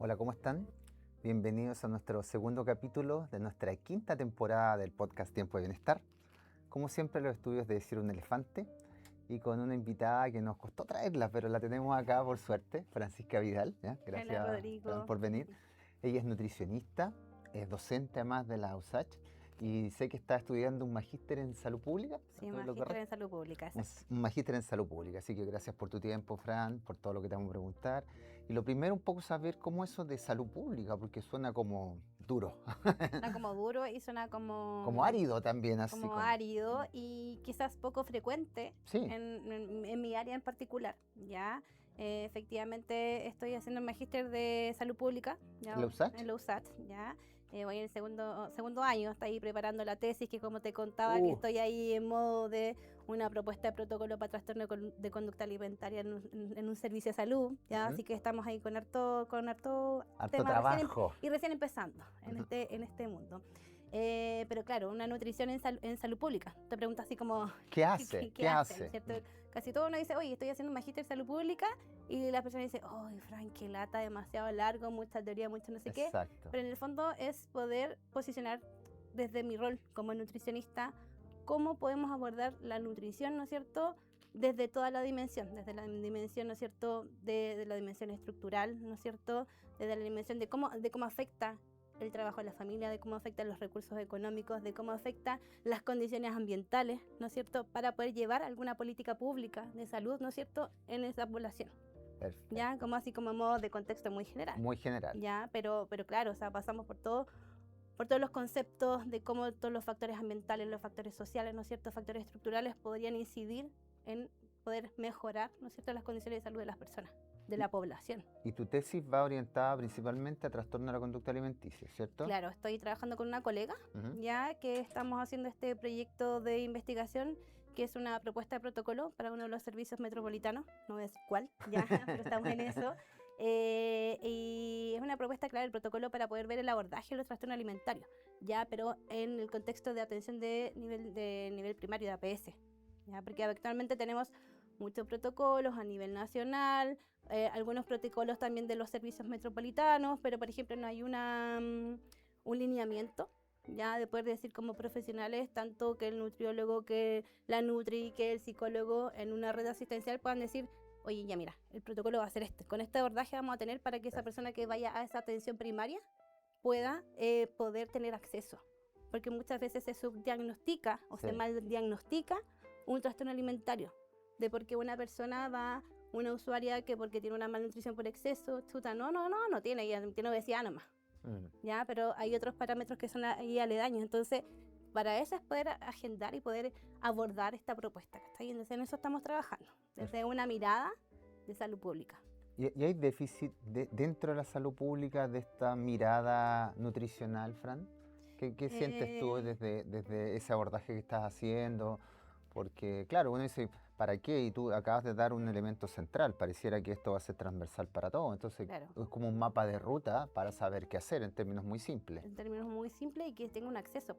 Hola, ¿cómo están? Bienvenidos a nuestro segundo capítulo de nuestra quinta temporada del podcast Tiempo de Bienestar. Como siempre, los estudios de Decir un Elefante y con una invitada que nos costó traerla, pero la tenemos acá por suerte, Francisca Vidal. ¿Ya? Hola Gracias, Fran, Rodrigo. por venir. Ella es nutricionista, es docente además de la USACH y sé que está estudiando un magíster en salud pública. Sí, ¿Todo lo magíster en correcto? salud pública, exacto. Un magíster en salud pública, así que gracias por tu tiempo, Fran, por todo lo que te vamos a preguntar. Y lo primero, un poco saber cómo eso de salud pública, porque suena como duro, Suena como duro y suena como árido también, así como como. árido y quizás poco frecuente Sí, en mi área en particular, ¿ya? Efectivamente estoy haciendo un magíster de salud pública, ¿en ¿ya? la USACH? En la USAT, ¿ya? Voy en el segundo año, está ahí preparando la tesis, que como te contaba, que Uh, estoy ahí en modo de una propuesta de protocolo para trastorno de conducta alimentaria en un servicio de salud, ¿ya? Ujú. Así que estamos ahí con harto Harto tema trabajo. recién empezando Ujú. en este mundo. Pero claro, una nutrición en salud pública. Te preguntas así como, ¿Qué hace? ¿qué ¿Qué hacen? hace? ¿Cierto? Casi todo uno dice, oye, estoy haciendo un magíster en salud pública, y la persona dice, oye, Frank, qué lata, demasiado largo, mucha teoría, mucho no sé qué. Exacto. Pero en el fondo es poder posicionar desde mi rol como nutricionista cómo podemos abordar la nutrición, ¿no es cierto?, desde toda la dimensión, desde la dimensión, ¿no es cierto?, de la dimensión estructural, ¿no es cierto?, desde la dimensión de cómo afecta el trabajo de la familia, de cómo afecta los recursos económicos, de cómo afecta las condiciones ambientales, ¿no es cierto?, para poder llevar alguna política pública de salud, ¿no es cierto?, en esa población, Perfecto. ¿ya? Como así como modo de contexto muy general, Muy general. ¿ya? Pero claro, o sea, pasamos por todos los conceptos de cómo todos los factores ambientales, los factores sociales, ¿no es cierto?, factores estructurales podrían incidir en poder mejorar, ¿no es cierto?, las condiciones de salud de las personas, de la población. Y tu tesis va orientada principalmente a trastorno de la conducta alimenticia, ¿cierto? Claro, estoy trabajando con una colega, Ujú. ya que estamos haciendo este proyecto de investigación, que es una propuesta de protocolo para uno de los servicios metropolitanos, no voy a decir cuál, ya, pero estamos en eso. Y es una propuesta, claro, el protocolo para poder ver el abordaje de los trastornos alimentarios, ya, pero en el contexto de atención de nivel primario de APS, ya, porque actualmente tenemos muchos protocolos a nivel nacional, algunos protocolos también de los servicios metropolitanos, pero por ejemplo no hay un lineamiento, ya, de poder decir como profesionales, tanto que el nutriólogo, que la nutri, que el psicólogo en una red asistencial puedan decir, oye, ya mira, el protocolo va a ser este, con este abordaje vamos a tener para que esa persona que vaya a esa atención primaria pueda poder tener acceso, porque muchas veces se subdiagnostica o se Sí. mal diagnostica un trastorno alimentario, de porque una persona va, una usuaria que porque tiene una malnutrición por exceso, chuta, no tiene, ya tiene obesidad nomás, Mm. ya, pero hay otros parámetros que son ahí aledaños, entonces para eso es poder agendar y poder abordar esta propuesta, ¿cachai? Entonces en eso estamos trabajando, desde una mirada de salud pública. ¿Y hay déficit dentro de la salud pública de esta mirada nutricional, Fran? ¿Qué sientes tú Eh, desde ese abordaje que estás haciendo? Porque, claro, uno dice, ¿para qué? Y tú acabas de dar un elemento central. Pareciera que esto va a ser transversal para todo. Entonces, claro, es como un mapa de ruta para saber qué hacer en términos muy simples. en términos muy simples, y que tenga un acceso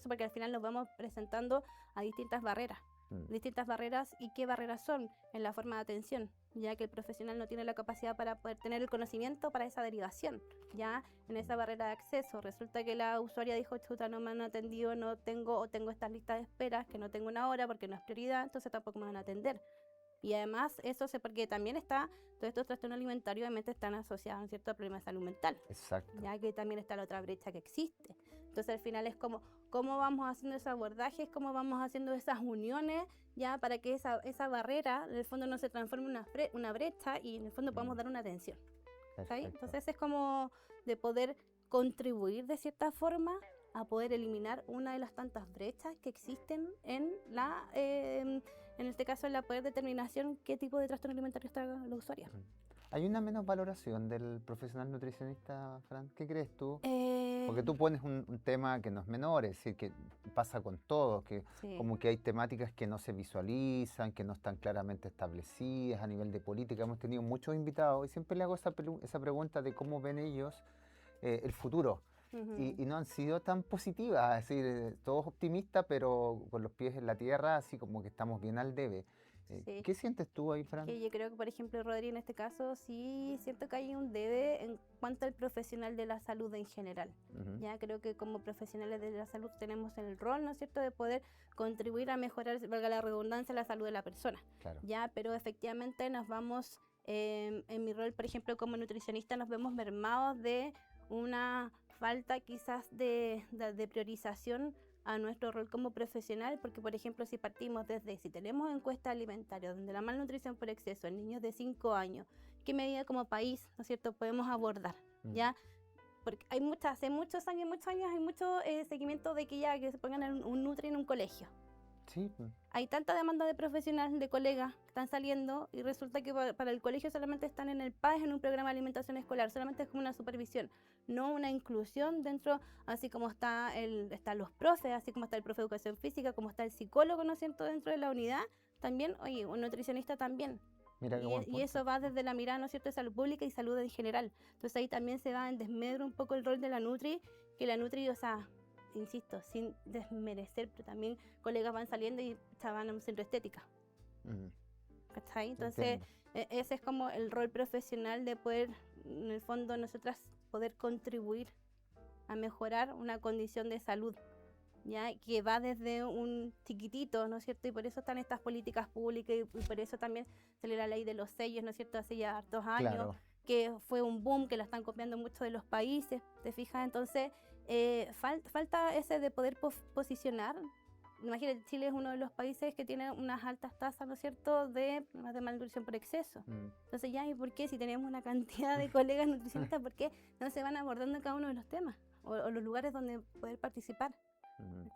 porque al final nos vamos presentando a Mm. distintas barreras, y qué barreras son en la forma de atención, ya que el profesional no tiene la capacidad para poder tener el conocimiento para esa derivación, ya en esa barrera de acceso. Resulta que la usuaria dijo, chuta, no me han atendido, no tengo, o tengo estas listas de esperas que no tengo una hora porque no es prioridad, entonces tampoco me van a atender. Y además eso sé porque también todos estos trastornos alimentarios obviamente están asociados a un cierto problema de salud mental, Exacto. ya que también está la otra brecha que existe. Entonces al final es como, cómo vamos haciendo esos abordajes, cómo vamos haciendo esas uniones, ya, para que esa barrera en el fondo no se transforme en una brecha, y en el fondo podamos Mm. dar una atención, ¿sí? Perfecto. Entonces es como de poder contribuir de cierta forma a poder eliminar una de las tantas brechas que existen en este caso, en la poder determinación qué tipo de trastorno alimentario está la usuaria. Mm. ¿Hay una menos valoración del profesional nutricionista, Fran? ¿Qué crees tú? Porque tú pones un tema que no es menor, es decir, que pasa con todos, que Sí. como que hay temáticas que no se visualizan, que no están claramente establecidas a nivel de política. Hemos tenido muchos invitados y siempre le hago esa pregunta de cómo ven ellos el futuro. Y no han sido tan positivas, es decir, todos optimistas, pero con los pies en la tierra, así como que estamos bien al debe. Sí. ¿Qué sientes tú ahí, Fran? Que yo creo que, por ejemplo, Rodri, en este caso, sí siento que hay un debe en cuanto al profesional de la salud en general. Ujú. Ya creo que como profesionales de la salud tenemos el rol, ¿no es cierto?, de poder contribuir a mejorar, valga la redundancia, la salud de la persona. Claro. Ya, pero efectivamente nos vamos, en mi rol, por ejemplo, como nutricionista, nos vemos mermados de una falta quizás de priorización a nuestro rol como profesional, porque por ejemplo si partimos desde, si tenemos encuestas alimentarias donde la malnutrición por exceso en niños de 5 años, ¿qué medida como país, ¿no es cierto?, podemos abordar? ¿Ya? Porque hay hace muchos años hay mucho seguimiento de que ya que se pongan un nutri en un colegio. Sí. Hay tanta demanda de profesionales, de colegas que están saliendo y resulta que para el colegio solamente están en el PAES, en un programa de alimentación escolar, solamente es como una supervisión, no una inclusión dentro, así como están los profes, así como está el profe de educación física, como está el psicólogo, ¿no es cierto?, dentro de la unidad, también, oye, un nutricionista también. Mira qué buen Y punto. eso va desde la mirada, ¿no es cierto?, de salud pública y salud en general. Entonces ahí también se va en desmedro un poco el rol de la Nutri, que la Nutri, o sea, insisto, sin desmerecer, pero también colegas van saliendo y van a un centro estética. ¿Cachai? Entonces, ese es como el rol profesional de poder, en el fondo, nosotras poder contribuir a mejorar una condición de salud, ¿ya? Que va desde un chiquitito, ¿no es cierto? Y por eso están estas políticas públicas y por eso también salió la ley de los sellos, ¿no es cierto?, hace ya hartos años, Claro. que fue un boom, que la están copiando muchos de los países, ¿te fijas? Entonces, falta ese de poder posicionar. Imagínate, Chile es uno de los países que tiene unas altas tasas, ¿no es cierto?, de malnutrición por exceso. Entonces ya, ¿y por qué? Si tenemos una cantidad de colegas nutricionistas, ¿por qué no se van abordando cada uno de los temas? O los lugares donde poder participar.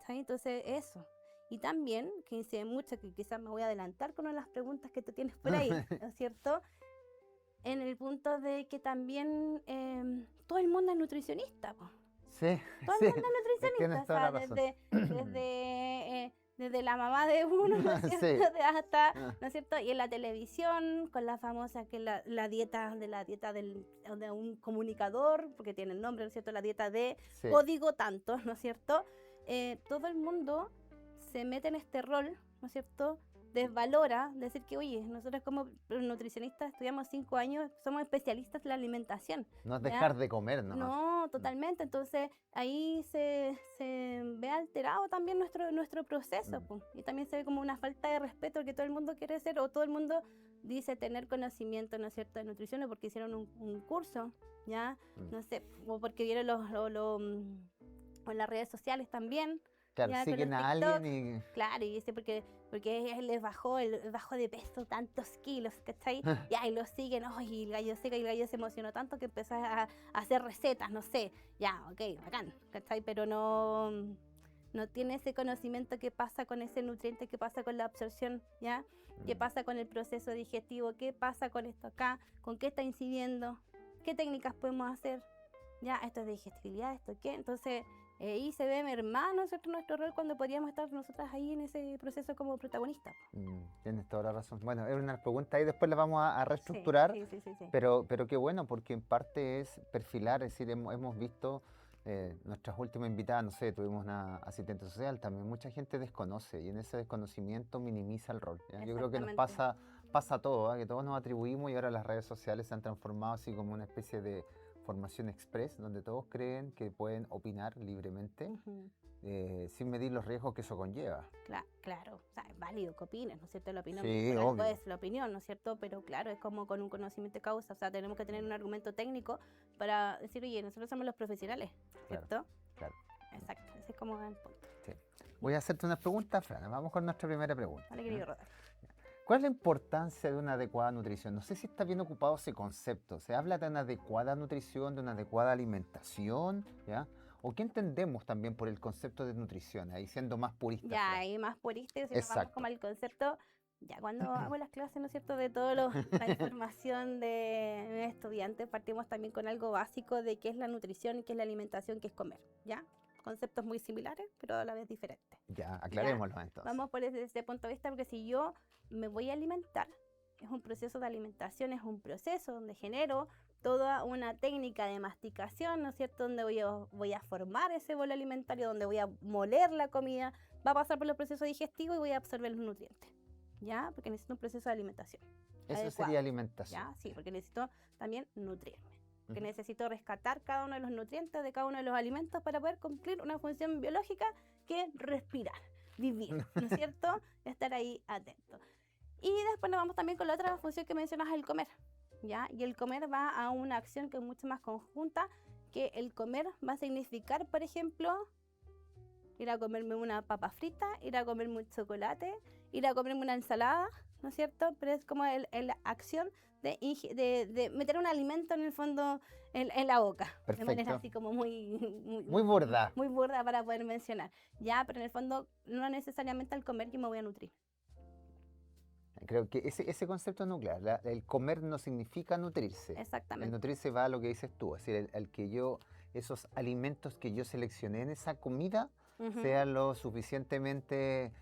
Entonces, eso. Y también, que incide mucho, que quizás me voy a adelantar con una de las preguntas que tú tienes por ahí, ¿no es cierto? En el punto de que también todo el mundo es nutricionista, po. Sí, todo sí, el mundo es nutricionista, tienes toda la razón. desde la mamá de uno, ¿no es cierto? Sí. Hasta, ¿no es cierto? Y en la televisión, con la famosa que la dieta de un comunicador, porque tiene el nombre, ¿no es cierto? La dieta de Sí. código tanto, ¿no es cierto? Todo el mundo se mete en este rol, ¿no es cierto?, desvalora, decir que, oye, nosotros como nutricionistas estudiamos 5 años, somos especialistas en la alimentación. No es ¿ya? dejar de comer, ¿no? No, totalmente. Entonces ahí se ve alterado también nuestro proceso, po. Y también se ve como una falta de respeto, porque todo el mundo quiere ser, o todo el mundo dice tener conocimiento, ¿no es cierto?, de nutrición, o porque hicieron un curso, ¿ya? No sé, o porque vieron o en las redes sociales también. Claro, ya, siguen con los a TikTok. alguien y... Claro, y dice porque él bajó de peso tantos kilos, ¿cachai? Ya, y lo siguen, oh, y el gallo seca, y el gallo se emocionó tanto que empezó a hacer recetas, no sé. Ya, ok, bacán, ¿cachai? Pero no tiene ese conocimiento qué pasa con ese nutriente, qué pasa con la absorción, ¿ya? ¿Qué pasa con el proceso digestivo? ¿Qué pasa con esto acá? ¿Con qué está incidiendo? ¿Qué técnicas podemos hacer? Ya, esto es de digestibilidad, ¿esto qué? Entonces... y se ve mermado, ¿no es cierto?, nuestro rol cuando podríamos estar nosotras ahí en ese proceso como protagonistas. Tienes toda la razón. Bueno, es una pregunta y después la vamos a reestructurar, sí. Pero qué bueno, porque en parte es perfilar, es decir, hemos visto nuestras últimas invitadas, no sé, tuvimos una asistente social, también mucha gente desconoce y en ese desconocimiento minimiza el rol, ¿ya? Yo creo que nos pasa todo, ¿eh? Que todos nos atribuimos y ahora las redes sociales se han transformado así como una especie de formación express, donde todos creen que pueden opinar libremente, sin medir los riesgos que eso conlleva. Claro, o sea, es válido que opines, ¿no es cierto? La opinión Sí, por algo obvio. es la opinión, ¿no es cierto? Pero claro, es como con un conocimiento de causa, o sea, tenemos que tener un argumento técnico para decir, oye, nosotros somos los profesionales, ¿cierto? Claro. Exacto, ese es como el punto. Sí. Voy a hacerte unas preguntas, Fran. Vamos con nuestra primera pregunta. Vale, querido Rodar. ¿Cuál es la importancia de una adecuada nutrición? No sé si está bien ocupado ese concepto. ¿Se habla de una adecuada nutrición, de una adecuada alimentación? ¿Ya? ¿O qué entendemos también por el concepto de nutrición? Ahí siendo más puristas. Ya, ahí más puristas, si nos vamos como al concepto, ya cuando hago las clases, ¿no es cierto?, de toda la información de estudiantes, partimos también con algo básico de qué es la nutrición, qué es la alimentación, qué es comer, ¿ya? Conceptos muy similares, pero a la vez diferentes. Ya, aclarémoslo entonces. Vamos por ese punto de vista, porque si yo me voy a alimentar, es un proceso de alimentación, es un proceso donde genero toda una técnica de masticación, ¿no es cierto?, donde voy a formar ese bolo alimentario, donde voy a moler la comida, va a pasar por los procesos digestivos y voy a absorber los nutrientes. ¿ya? Porque necesito un proceso de alimentación Eso adecuado, sería alimentación. ¿ya? Sí, porque necesito también nutrirme, porque Ujú. necesito rescatar cada uno de los nutrientes de cada uno de los alimentos para poder cumplir una función biológica que es respirar, vivir, ¿no es cierto? Estar ahí atento. Y después nos vamos también con la otra función que mencionas, el comer, ¿ya? Y el comer va a una acción que es mucho más conjunta, que el comer va a significar, por ejemplo, ir a comerme una papa frita, ir a comerme un chocolate, ir a comerme una ensalada, ¿no es cierto? Pero es como la acción de meter un alimento en el fondo en la boca, de manera Perfecto. así como muy, Muy burda. muy burda para poder mencionar, ¿ya? Pero en el fondo no necesariamente al comer yo me voy a nutrir. Creo que ese concepto es nuclear. El comer no significa nutrirse. El Exactamente. nutrirse va a lo que dices tú, es decir, el que yo, esos alimentos que yo seleccioné en esa comida Ujú. sean lo suficientemente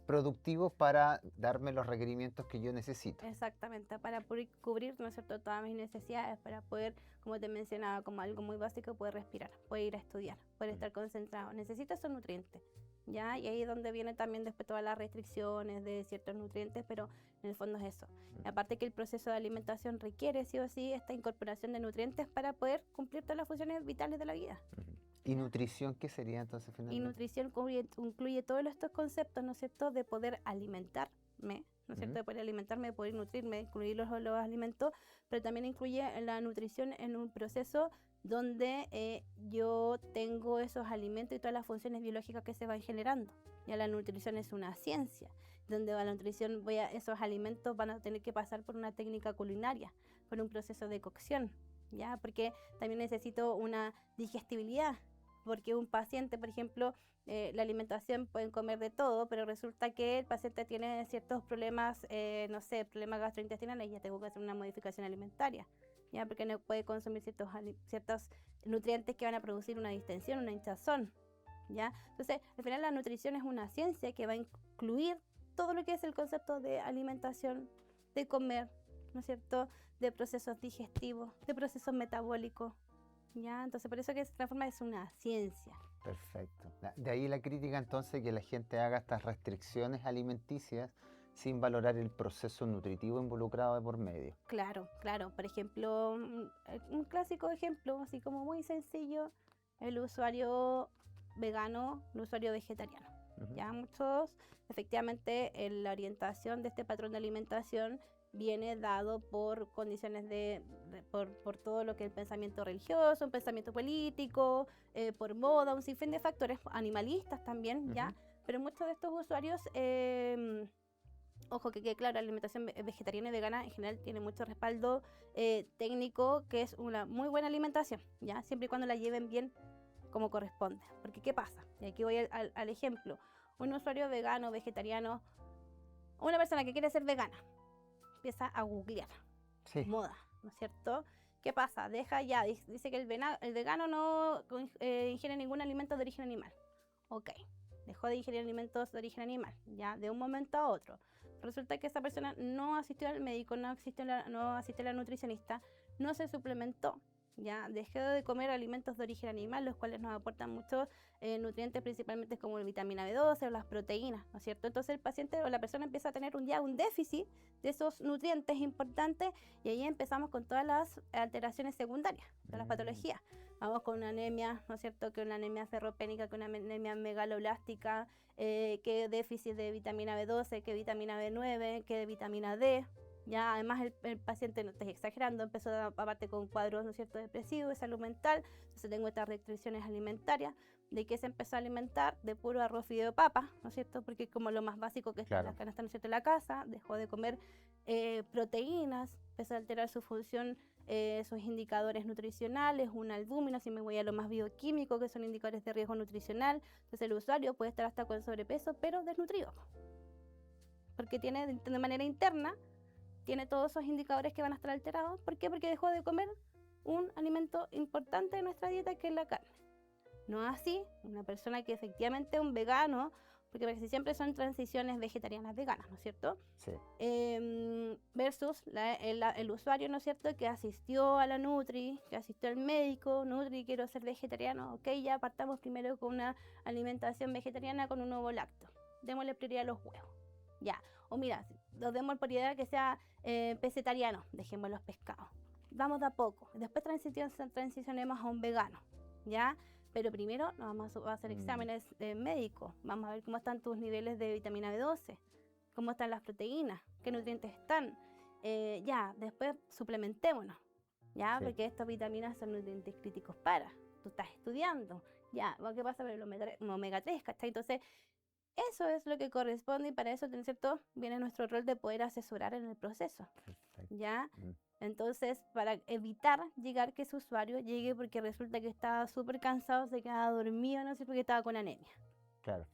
productivos para darme los requerimientos que yo necesito. Exactamente, para poder cubrir, ¿no es cierto?, todas mis necesidades, para poder, como te mencionaba, como algo muy básico, poder respirar, poder ir a estudiar, poder estar concentrado. Necesito esos nutrientes, ¿ya? Y ahí es donde viene también después todas las restricciones de ciertos nutrientes, pero en el fondo es eso. Y aparte que el proceso de alimentación requiere, sí o sí, esta incorporación de nutrientes para poder cumplir todas las funciones vitales de la vida. Ujú. ¿Y ¿Ya? nutrición qué sería entonces Y finalmente? nutrición incluye todos estos conceptos, ¿no es cierto?, de poder alimentarme, ¿no es cierto?, Ujú. de poder alimentarme, de poder nutrirme, incluir los alimentos, pero también incluye la nutrición en un proceso donde yo tengo esos alimentos y todas las funciones biológicas que se van generando. Ya la nutrición es una ciencia, donde la nutrición, esos alimentos van a tener que pasar por una técnica culinaria, por un proceso de cocción, ¿ya? Porque también necesito una digestibilidad, porque un paciente, por ejemplo, la alimentación pueden comer de todo, pero resulta que el paciente tiene ciertos problemas, no sé, problemas gastrointestinales y ya tengo que hacer una modificación alimentaria, ya porque no puede consumir ciertos nutrientes que van a producir una distensión, una hinchazón, ya. Entonces, al final la nutrición es una ciencia que va a incluir todo lo que es el concepto de alimentación, de comer, ¿no es cierto?, de procesos digestivos, de procesos metabólicos, ya. Entonces, por eso que se transforma es una ciencia. Perfecto. De ahí la crítica entonces que la gente haga estas restricciones alimenticias sin valorar el proceso nutritivo involucrado de por medio. Claro, claro. Por ejemplo, un clásico ejemplo, así como muy sencillo, el usuario vegano, el usuario vegetariano. Ujú. Ya muchos, efectivamente, la orientación de este patrón de alimentación viene dado por condiciones por todo lo que es el pensamiento religioso, un pensamiento político, por moda, un sinfín de factores animalistas también, ¿ya? Ujú. Pero muchos de estos usuarios, ojo que quede claro, la alimentación vegetariana y vegana en general tiene mucho respaldo técnico, que es una muy buena alimentación, ¿ya? Siempre y cuando la lleven bien como corresponde. Porque ¿qué pasa? Y aquí voy al ejemplo. Un usuario vegano, vegetariano, una persona que quiere ser vegana, empieza a googlear Sí. moda, ¿no es cierto? ¿Qué pasa? Dice que el vegano no ingiere ningún alimento de origen animal. Ok, dejó de ingerir alimentos de origen animal, ya, de un momento a otro. Resulta que esa persona no asistió al médico, no asistió a la nutricionista, no se suplementó, ya, dejó de comer alimentos de origen animal, los cuales nos aportan muchos nutrientes, principalmente como la vitamina B12 o las proteínas, ¿no es cierto? Entonces el paciente o la persona empieza a tener ya un déficit de esos nutrientes importantes y ahí empezamos con todas las alteraciones secundarias, todas las Mm. patologías. Vamos con una anemia, ¿no es cierto? Que una anemia ferropénica, que una anemia megaloblástica, que déficit de vitamina B12, que vitamina B9, que de vitamina D. Ya además el paciente, no estoy exagerando, empezó aparte con cuadros, ¿no es cierto?, depresivos, de salud mental. Entonces tengo estas restricciones alimentarias. ¿De qué se empezó a alimentar? De puro arroz, fideo, papa, ¿no es cierto? Porque es como lo más básico que está en la Claro. canasta, ¿no es cierto?, en la casa. Dejó de comer proteínas, empezó a alterar su función, sus indicadores nutricionales, una albúmina, si me voy a lo más bioquímico, que son indicadores de riesgo nutricional. Entonces el usuario puede estar hasta con sobrepeso, pero desnutrido, porque tiene de manera interna, tiene todos esos indicadores que van a estar alterados. ¿Por qué? Porque dejó de comer un alimento importante de nuestra dieta, que es la carne. No así una persona que efectivamente es un vegano, porque casi siempre son transiciones vegetarianas veganas, ¿no es cierto? Sí. Versus el usuario, ¿no es cierto?, que asistió a la Nutri, que asistió al médico, Nutri, quiero ser vegetariano, ok, ya partamos primero con una alimentación vegetariana con un huevo lácteo, démosle prioridad a los huevos, ya. O mira, Nos demos por idea que sea pescetariano, dejemos los pescados. Vamos de a poco. Después transicionemos a un vegano, ¿ya? Pero primero nos vamos a hacer exámenes médicos. Vamos a ver cómo están tus niveles de vitamina B12, cómo están las proteínas, qué nutrientes están. Ya, después suplementémonos, ¿ya? Sí. Porque estas vitaminas son nutrientes críticos para. Tú estás estudiando, ¿ya? ¿Qué pasa con el omega 3, ¿cachai? Entonces, eso es lo que corresponde y para eso, ¿no es cierto?, viene nuestro rol de poder asesorar en el proceso, Perfecto. ¿ya? Entonces, para evitar llegar que ese usuario llegue porque resulta que estaba súper cansado, se quedaba dormido, no sé, porque estaba con anemia. Claro.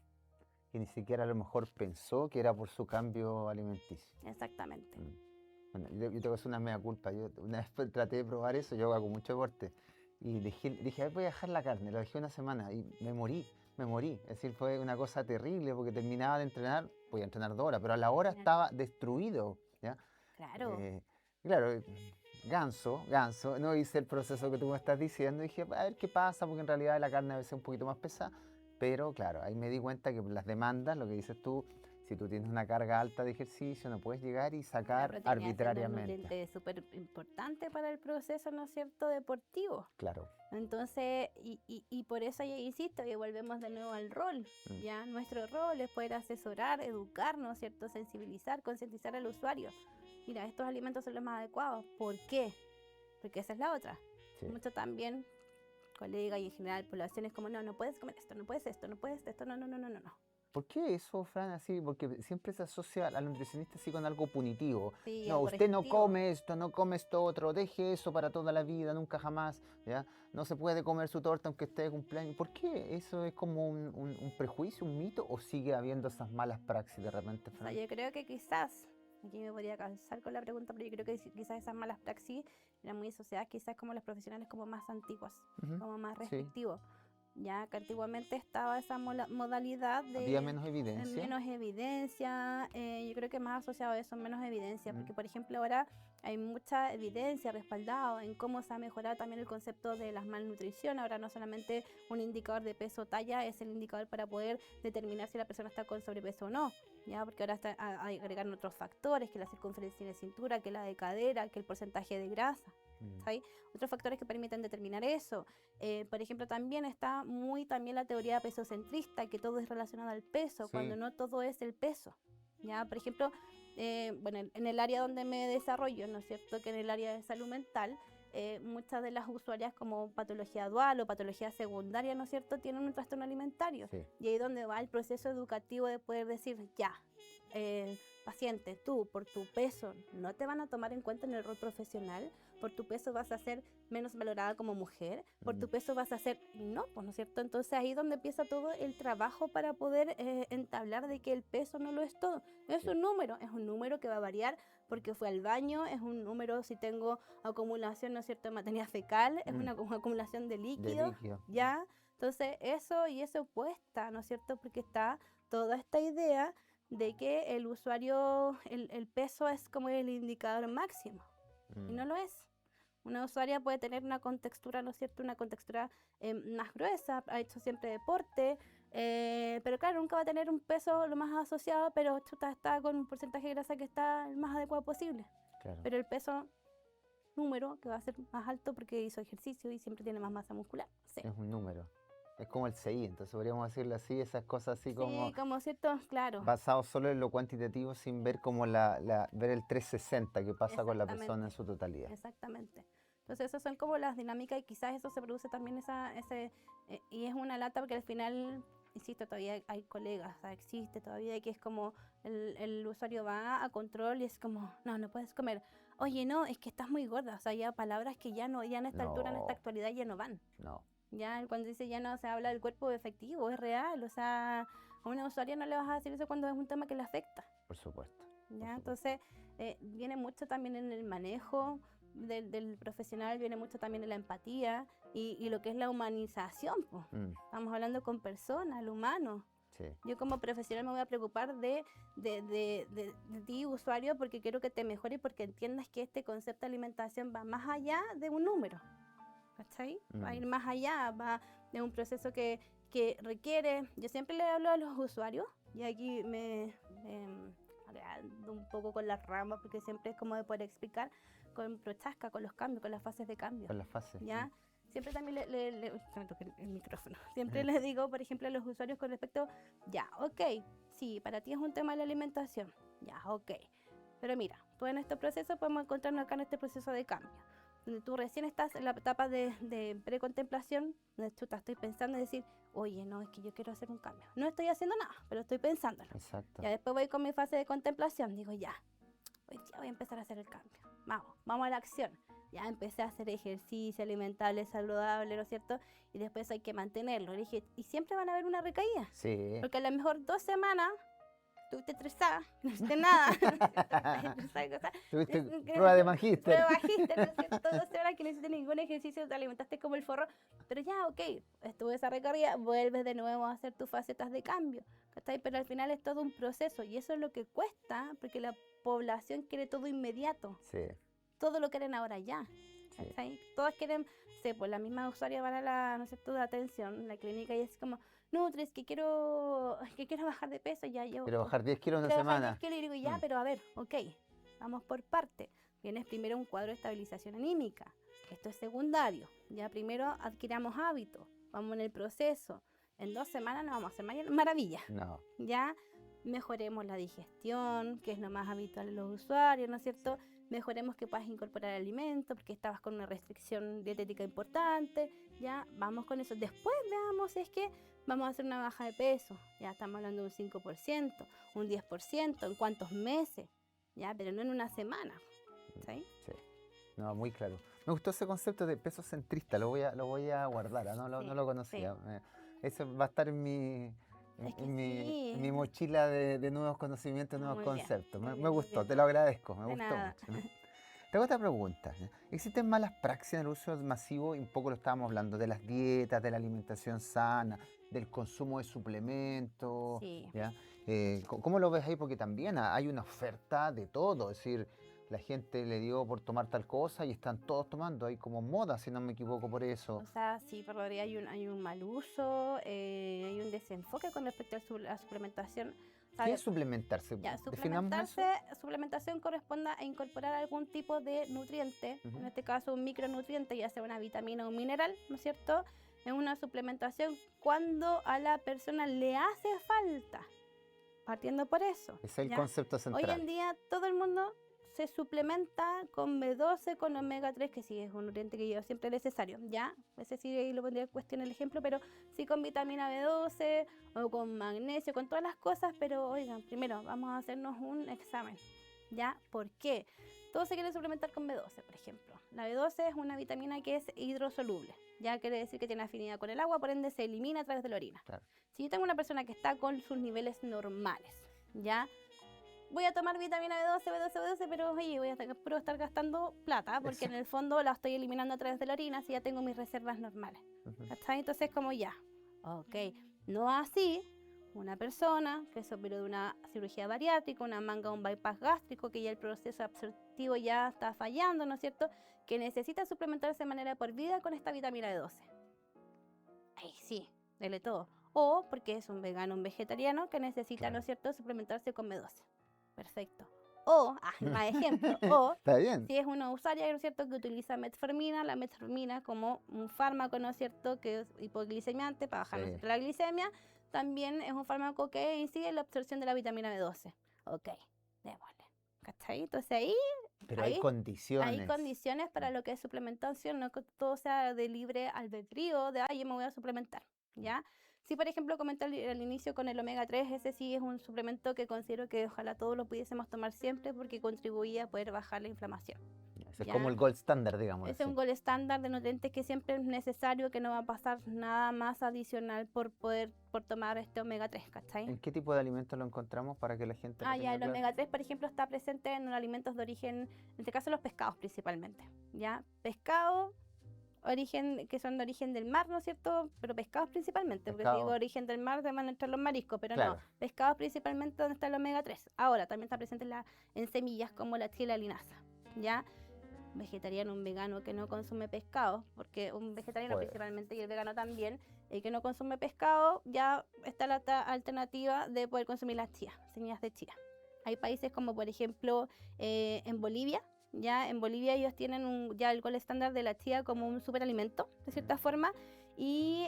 Y ni siquiera a lo mejor pensó que era por su cambio alimenticio. Exactamente. Bueno, yo tengo que hacer una mea culpa. Yo una vez traté de probar eso, yo hago mucho deporte. Y dije, a ver, voy a dejar la carne. Lo dejé una semana y me morí. Es decir, fue una cosa terrible porque terminaba de entrenar, podía entrenar 2 horas, pero a la hora Claro. estaba destruido, ¿ya? Claro. Claro, ganso, no hice el proceso que tú me estás diciendo. Dije, a ver qué pasa, porque en realidad la carne a veces es un poquito más pesada. Pero claro, ahí me di cuenta que por las demandas, lo que dices tú, si tú tienes una carga alta de ejercicio, no puedes llegar y La sacar proteína es un arbitrariamente. nutriente súper importante para el proceso, ¿no es cierto?, deportivo. Claro. Entonces, y por eso ya insisto, y volvemos de nuevo al rol, ¿ya? Nuestro rol es poder asesorar, educar, ¿no es cierto?, sensibilizar, concientizar al usuario. Mira, estos alimentos son los más adecuados. ¿Por qué? Porque esa es la otra. Sí. Mucho también, colegas y en general población es como, no puedes comer esto, no puedes esto, no puedes esto, no. ¿Por qué eso, Fran, así? Porque siempre se asocia al nutricionista así con algo punitivo. Sí, No, algo usted no restrictivo. come esto, no come esto otro, deje eso para toda la vida, nunca jamás, ¿ya? No se puede comer su torta aunque esté de cumpleaños. ¿Por qué? ¿Eso es como un prejuicio, un mito, o sigue habiendo esas malas praxis de repente, O sea, Fran? yo creo que quizás, aquí me podría cansar con la pregunta, pero yo creo que quizás esas malas praxis eran muy asociadas quizás como los profesionales como más antiguos, Ujú, como más sí. restrictivos. Ya que antiguamente estaba esa modalidad de Había menos evidencia. menos evidencia, yo creo que más asociado a eso, menos evidencia, porque por ejemplo ahora hay mucha evidencia respaldada en cómo se ha mejorado también el concepto de la malnutrición. Ahora no solamente un indicador de peso o talla es el indicador para poder determinar si la persona está con sobrepeso o no, ya, porque ahora agregan otros factores, que la circunferencia de cintura, que la de cadera, que el porcentaje de grasa. ¿Sí? Otros factores que permiten determinar eso. Por ejemplo, también está muy también la teoría pesocentrista, que todo es relacionado al peso, Sí. cuando no todo es el peso. ¿Ya? Por ejemplo, bueno, en el área donde me desarrollo, ¿no es cierto?, que en el área de salud mental, muchas de las usuarias como patología dual o patología secundaria, ¿no es cierto?, tienen un trastorno alimentario. Sí. Y ahí es donde va el proceso educativo de poder decir, ya, paciente, tú por tu peso no te van a tomar en cuenta en el rol profesional, por tu peso vas a ser menos valorada como mujer, por tu peso vas a ser, no, pues, ¿no es cierto? Entonces ahí es donde empieza todo el trabajo para poder entablar de que el peso no lo es todo. Es un número que va a variar porque fue al baño, es un número si tengo acumulación, ¿no es cierto?, de materia fecal, es una acumulación de líquido, ¿ya? Entonces eso y eso cuesta, ¿no es cierto?, porque está toda esta idea de que el usuario, el peso es como el indicador máximo, y no lo es. Una usuaria puede tener una contextura, ¿no es cierto?, una contextura más gruesa, ha hecho siempre deporte, pero claro, nunca va a tener un peso lo más asociado, pero está con un porcentaje de grasa que está el más adecuado posible. Claro. Pero el peso número que va a ser más alto porque hizo ejercicio y siempre tiene más masa muscular. Sí. Es un número. Es como el CI, entonces podríamos decirlo así, esas cosas así como... Sí, como cierto, claro. Basado solo en lo cuantitativo sin ver como ver el 360 que pasa con la persona en su totalidad. Exactamente. Entonces esas son como las dinámicas y quizás eso se produce también y es una lata porque al final, insisto, todavía hay colegas, o sea, existe todavía que es como el usuario va a control y es como, no puedes comer. Oye, no, es que estás muy gorda, o sea, ya palabras que ya en esta altura, en esta actualidad ya no van. No. Ya cuando dice ya no se habla del cuerpo efectivo, es real, o sea, a una usuaria no le vas a decir eso cuando es un tema que le afecta. Por supuesto. ¿Ya? Entonces, viene mucho también en el manejo del profesional, viene mucho también en la empatía y lo que es la humanización, pues. Estamos hablando con personas, el humano. Sí. Yo como profesional me voy a preocupar de ti, usuario, porque quiero que te mejore y porque entiendas que este concepto de alimentación va más allá de un número. ¿Cachai? Va a ir más allá, va de un proceso que requiere, yo siempre le hablo a los usuarios, y aquí agregando un poco con las ramas, porque siempre es como de poder explicar con Prochaska, con los cambios, con las fases de cambio. Con las fases. ¿Ya? Siempre también se me toca el micrófono. Siempre les digo, por ejemplo, a los usuarios con respecto, ya, ok, sí, para ti es un tema de la alimentación, ya, ok. Pero mira, tú en este proceso podemos encontrarnos acá en este proceso de cambio, donde tú recién estás en la etapa de precontemplación, donde tú estoy pensando en decir, oye, no, es que yo quiero hacer un cambio. No estoy haciendo nada, pero estoy pensándolo. Exacto. Ya después voy con mi fase de contemplación, digo, ya, hoy día voy a empezar a hacer el cambio. Vamos a la acción. Ya empecé a hacer ejercicio alimentable, saludable, ¿no es cierto? Y después hay que mantenerlo. Le dije, y siempre van a haber una recaída. Sí. Porque a lo mejor 2 semanas estuviste estresada, no hiciste nada. Tuviste prueba de magíster. Prueba de magíster, ¿no es cierto? 2 semanas que no hiciste ningún ejercicio, te alimentaste como el forro. Pero ya, ok, estuvo esa recaída, vuelves de nuevo a hacer tus facetas de cambio. ¿Cachai? Pero al final es todo un proceso y eso es lo que cuesta, porque la población quiere todo inmediato. Sí. Todo lo quieren ahora ya. Sí. Todas quieren, pues la misma usuaria van a la, ¿no es cierto?, de atención, la clínica y es como, Nutris, que quiero bajar de peso, ya yo. Quiero bajar 10 kilos en una quiero bajar semana. 10 kilos, y digo, ya, pero a ver, ok, vamos por parte. Tienes primero un cuadro de estabilización anímica. Esto es secundario. Ya primero adquiramos hábitos. Vamos en el proceso. En 2 semanas no vamos a hacer maravillas. No. Ya mejoremos la digestión, que es lo más habitual en los usuarios, ¿no es cierto? Mejoremos que puedas incorporar alimento porque estabas con una restricción dietética importante, ya vamos con eso. Después veamos si es que vamos a hacer una baja de peso, ya estamos hablando de un 5%, un 10%, en cuántos meses, ya, pero no en una semana, ¿sí? Sí, no, muy claro. Me gustó ese concepto de peso centrista, lo voy a guardar, ¿no? No lo conocía. Sí. Eso va a estar en mi mochila de nuevos conocimientos, nuevos conceptos. Me gustó, te lo agradezco, me gustó mucho, ¿no? Te hago otra pregunta. ¿Existen malas praxis en el uso masivo? Y un poco lo estábamos hablando, de las dietas, de la alimentación sana, del consumo de suplementos. Sí. ¿Ya? ¿Cómo lo ves ahí? Porque también hay una oferta de todo, es decir, la gente le dio por tomar tal cosa y están todos tomando, hay como moda, si no me equivoco, por eso. O sea, sí, por lo hay un mal uso, hay un desenfoque con respecto a la suplementación. ¿Qué es suplementarse? Ya, ¿Definamos eso? suplementación corresponde a incorporar algún tipo de nutriente, en este caso un micronutriente, ya sea una vitamina o un mineral, ¿no es cierto? Es una suplementación cuando a la persona le hace falta, partiendo por eso. Es el ¿ya? concepto central. Hoy en día todo el mundo se suplementa con B12, con omega 3, que sí es un nutriente que yo siempre es necesario, ¿ya? Ese sí ahí lo pondría en cuestión el ejemplo, pero sí con vitamina B12 o con magnesio, con todas las cosas, pero oigan, primero vamos a hacernos un examen, ¿ya? ¿Por qué? Todos se quieren suplementar con B12, por ejemplo. La B12 es una vitamina que es hidrosoluble, ya quiere decir que tiene afinidad con el agua, por ende se elimina a través de la orina. Claro. Si yo tengo una persona que está con sus niveles normales, ¿ya? Voy a tomar vitamina B12, pero oye, voy a estar gastando plata porque en el fondo la estoy eliminando a través de la orina si ya tengo mis reservas normales. ¿Cachai? Entonces como ya, ok, no así una persona que se operó de una cirugía bariátrica, una manga, un bypass gástrico, que ya el proceso absortivo ya está fallando, ¿no es cierto? Que necesita suplementarse de manera por vida con esta vitamina B12. Ahí sí, dele todo. O porque es un vegano, un vegetariano que necesita, Claro. ¿no es cierto?, suplementarse con B12. Perfecto. O, más ejemplo, o Está bien. si es una usuaria, ¿no es cierto?, que utiliza metformina, la metformina como un fármaco, ¿no es cierto?, que es hipoglicemiante para bajar, ¿no es cierto?, la glicemia, también es un fármaco que incide en la absorción de la vitamina B12. Ok, démosle. ¿Cachai? Entonces ahí... Pero hay condiciones. Hay condiciones para lo que es suplementación, no que todo sea de libre albedrío, de, yo me voy a suplementar, ¿ya? Sí, por ejemplo, comenté al inicio con el omega 3, ese sí es un suplemento que considero que ojalá todos lo pudiésemos tomar siempre porque contribuye a poder bajar la inflamación. Ese es como el gold standard, digamos. Es un gold estándar de nutrientes que siempre es necesario, que no va a pasar nada más adicional por tomar este omega 3, ¿cachai? ¿En qué tipo de alimentos lo encontramos para que la gente lo tenga Ya, el claro? omega 3, por ejemplo, está presente en los alimentos de origen, en este caso los pescados principalmente, ¿ya? Pescado, que son de origen del mar, ¿no es cierto? Pero pescados principalmente, porque si digo origen del mar, te van a entrar los mariscos, pero claro. no, pescados principalmente donde está el omega 3. Ahora, también está presente en semillas como la chila linaza, ¿ya? Vegetariano, un vegano que no consume pescado, porque un vegetariano principalmente y el vegano también, el que no consume pescado, ya está la alternativa de poder consumir las chías, semillas de chía. Hay países como por ejemplo en Bolivia. Ya en Bolivia ellos tienen ya el gold estándar de la chía como un superalimento, de cierta forma, y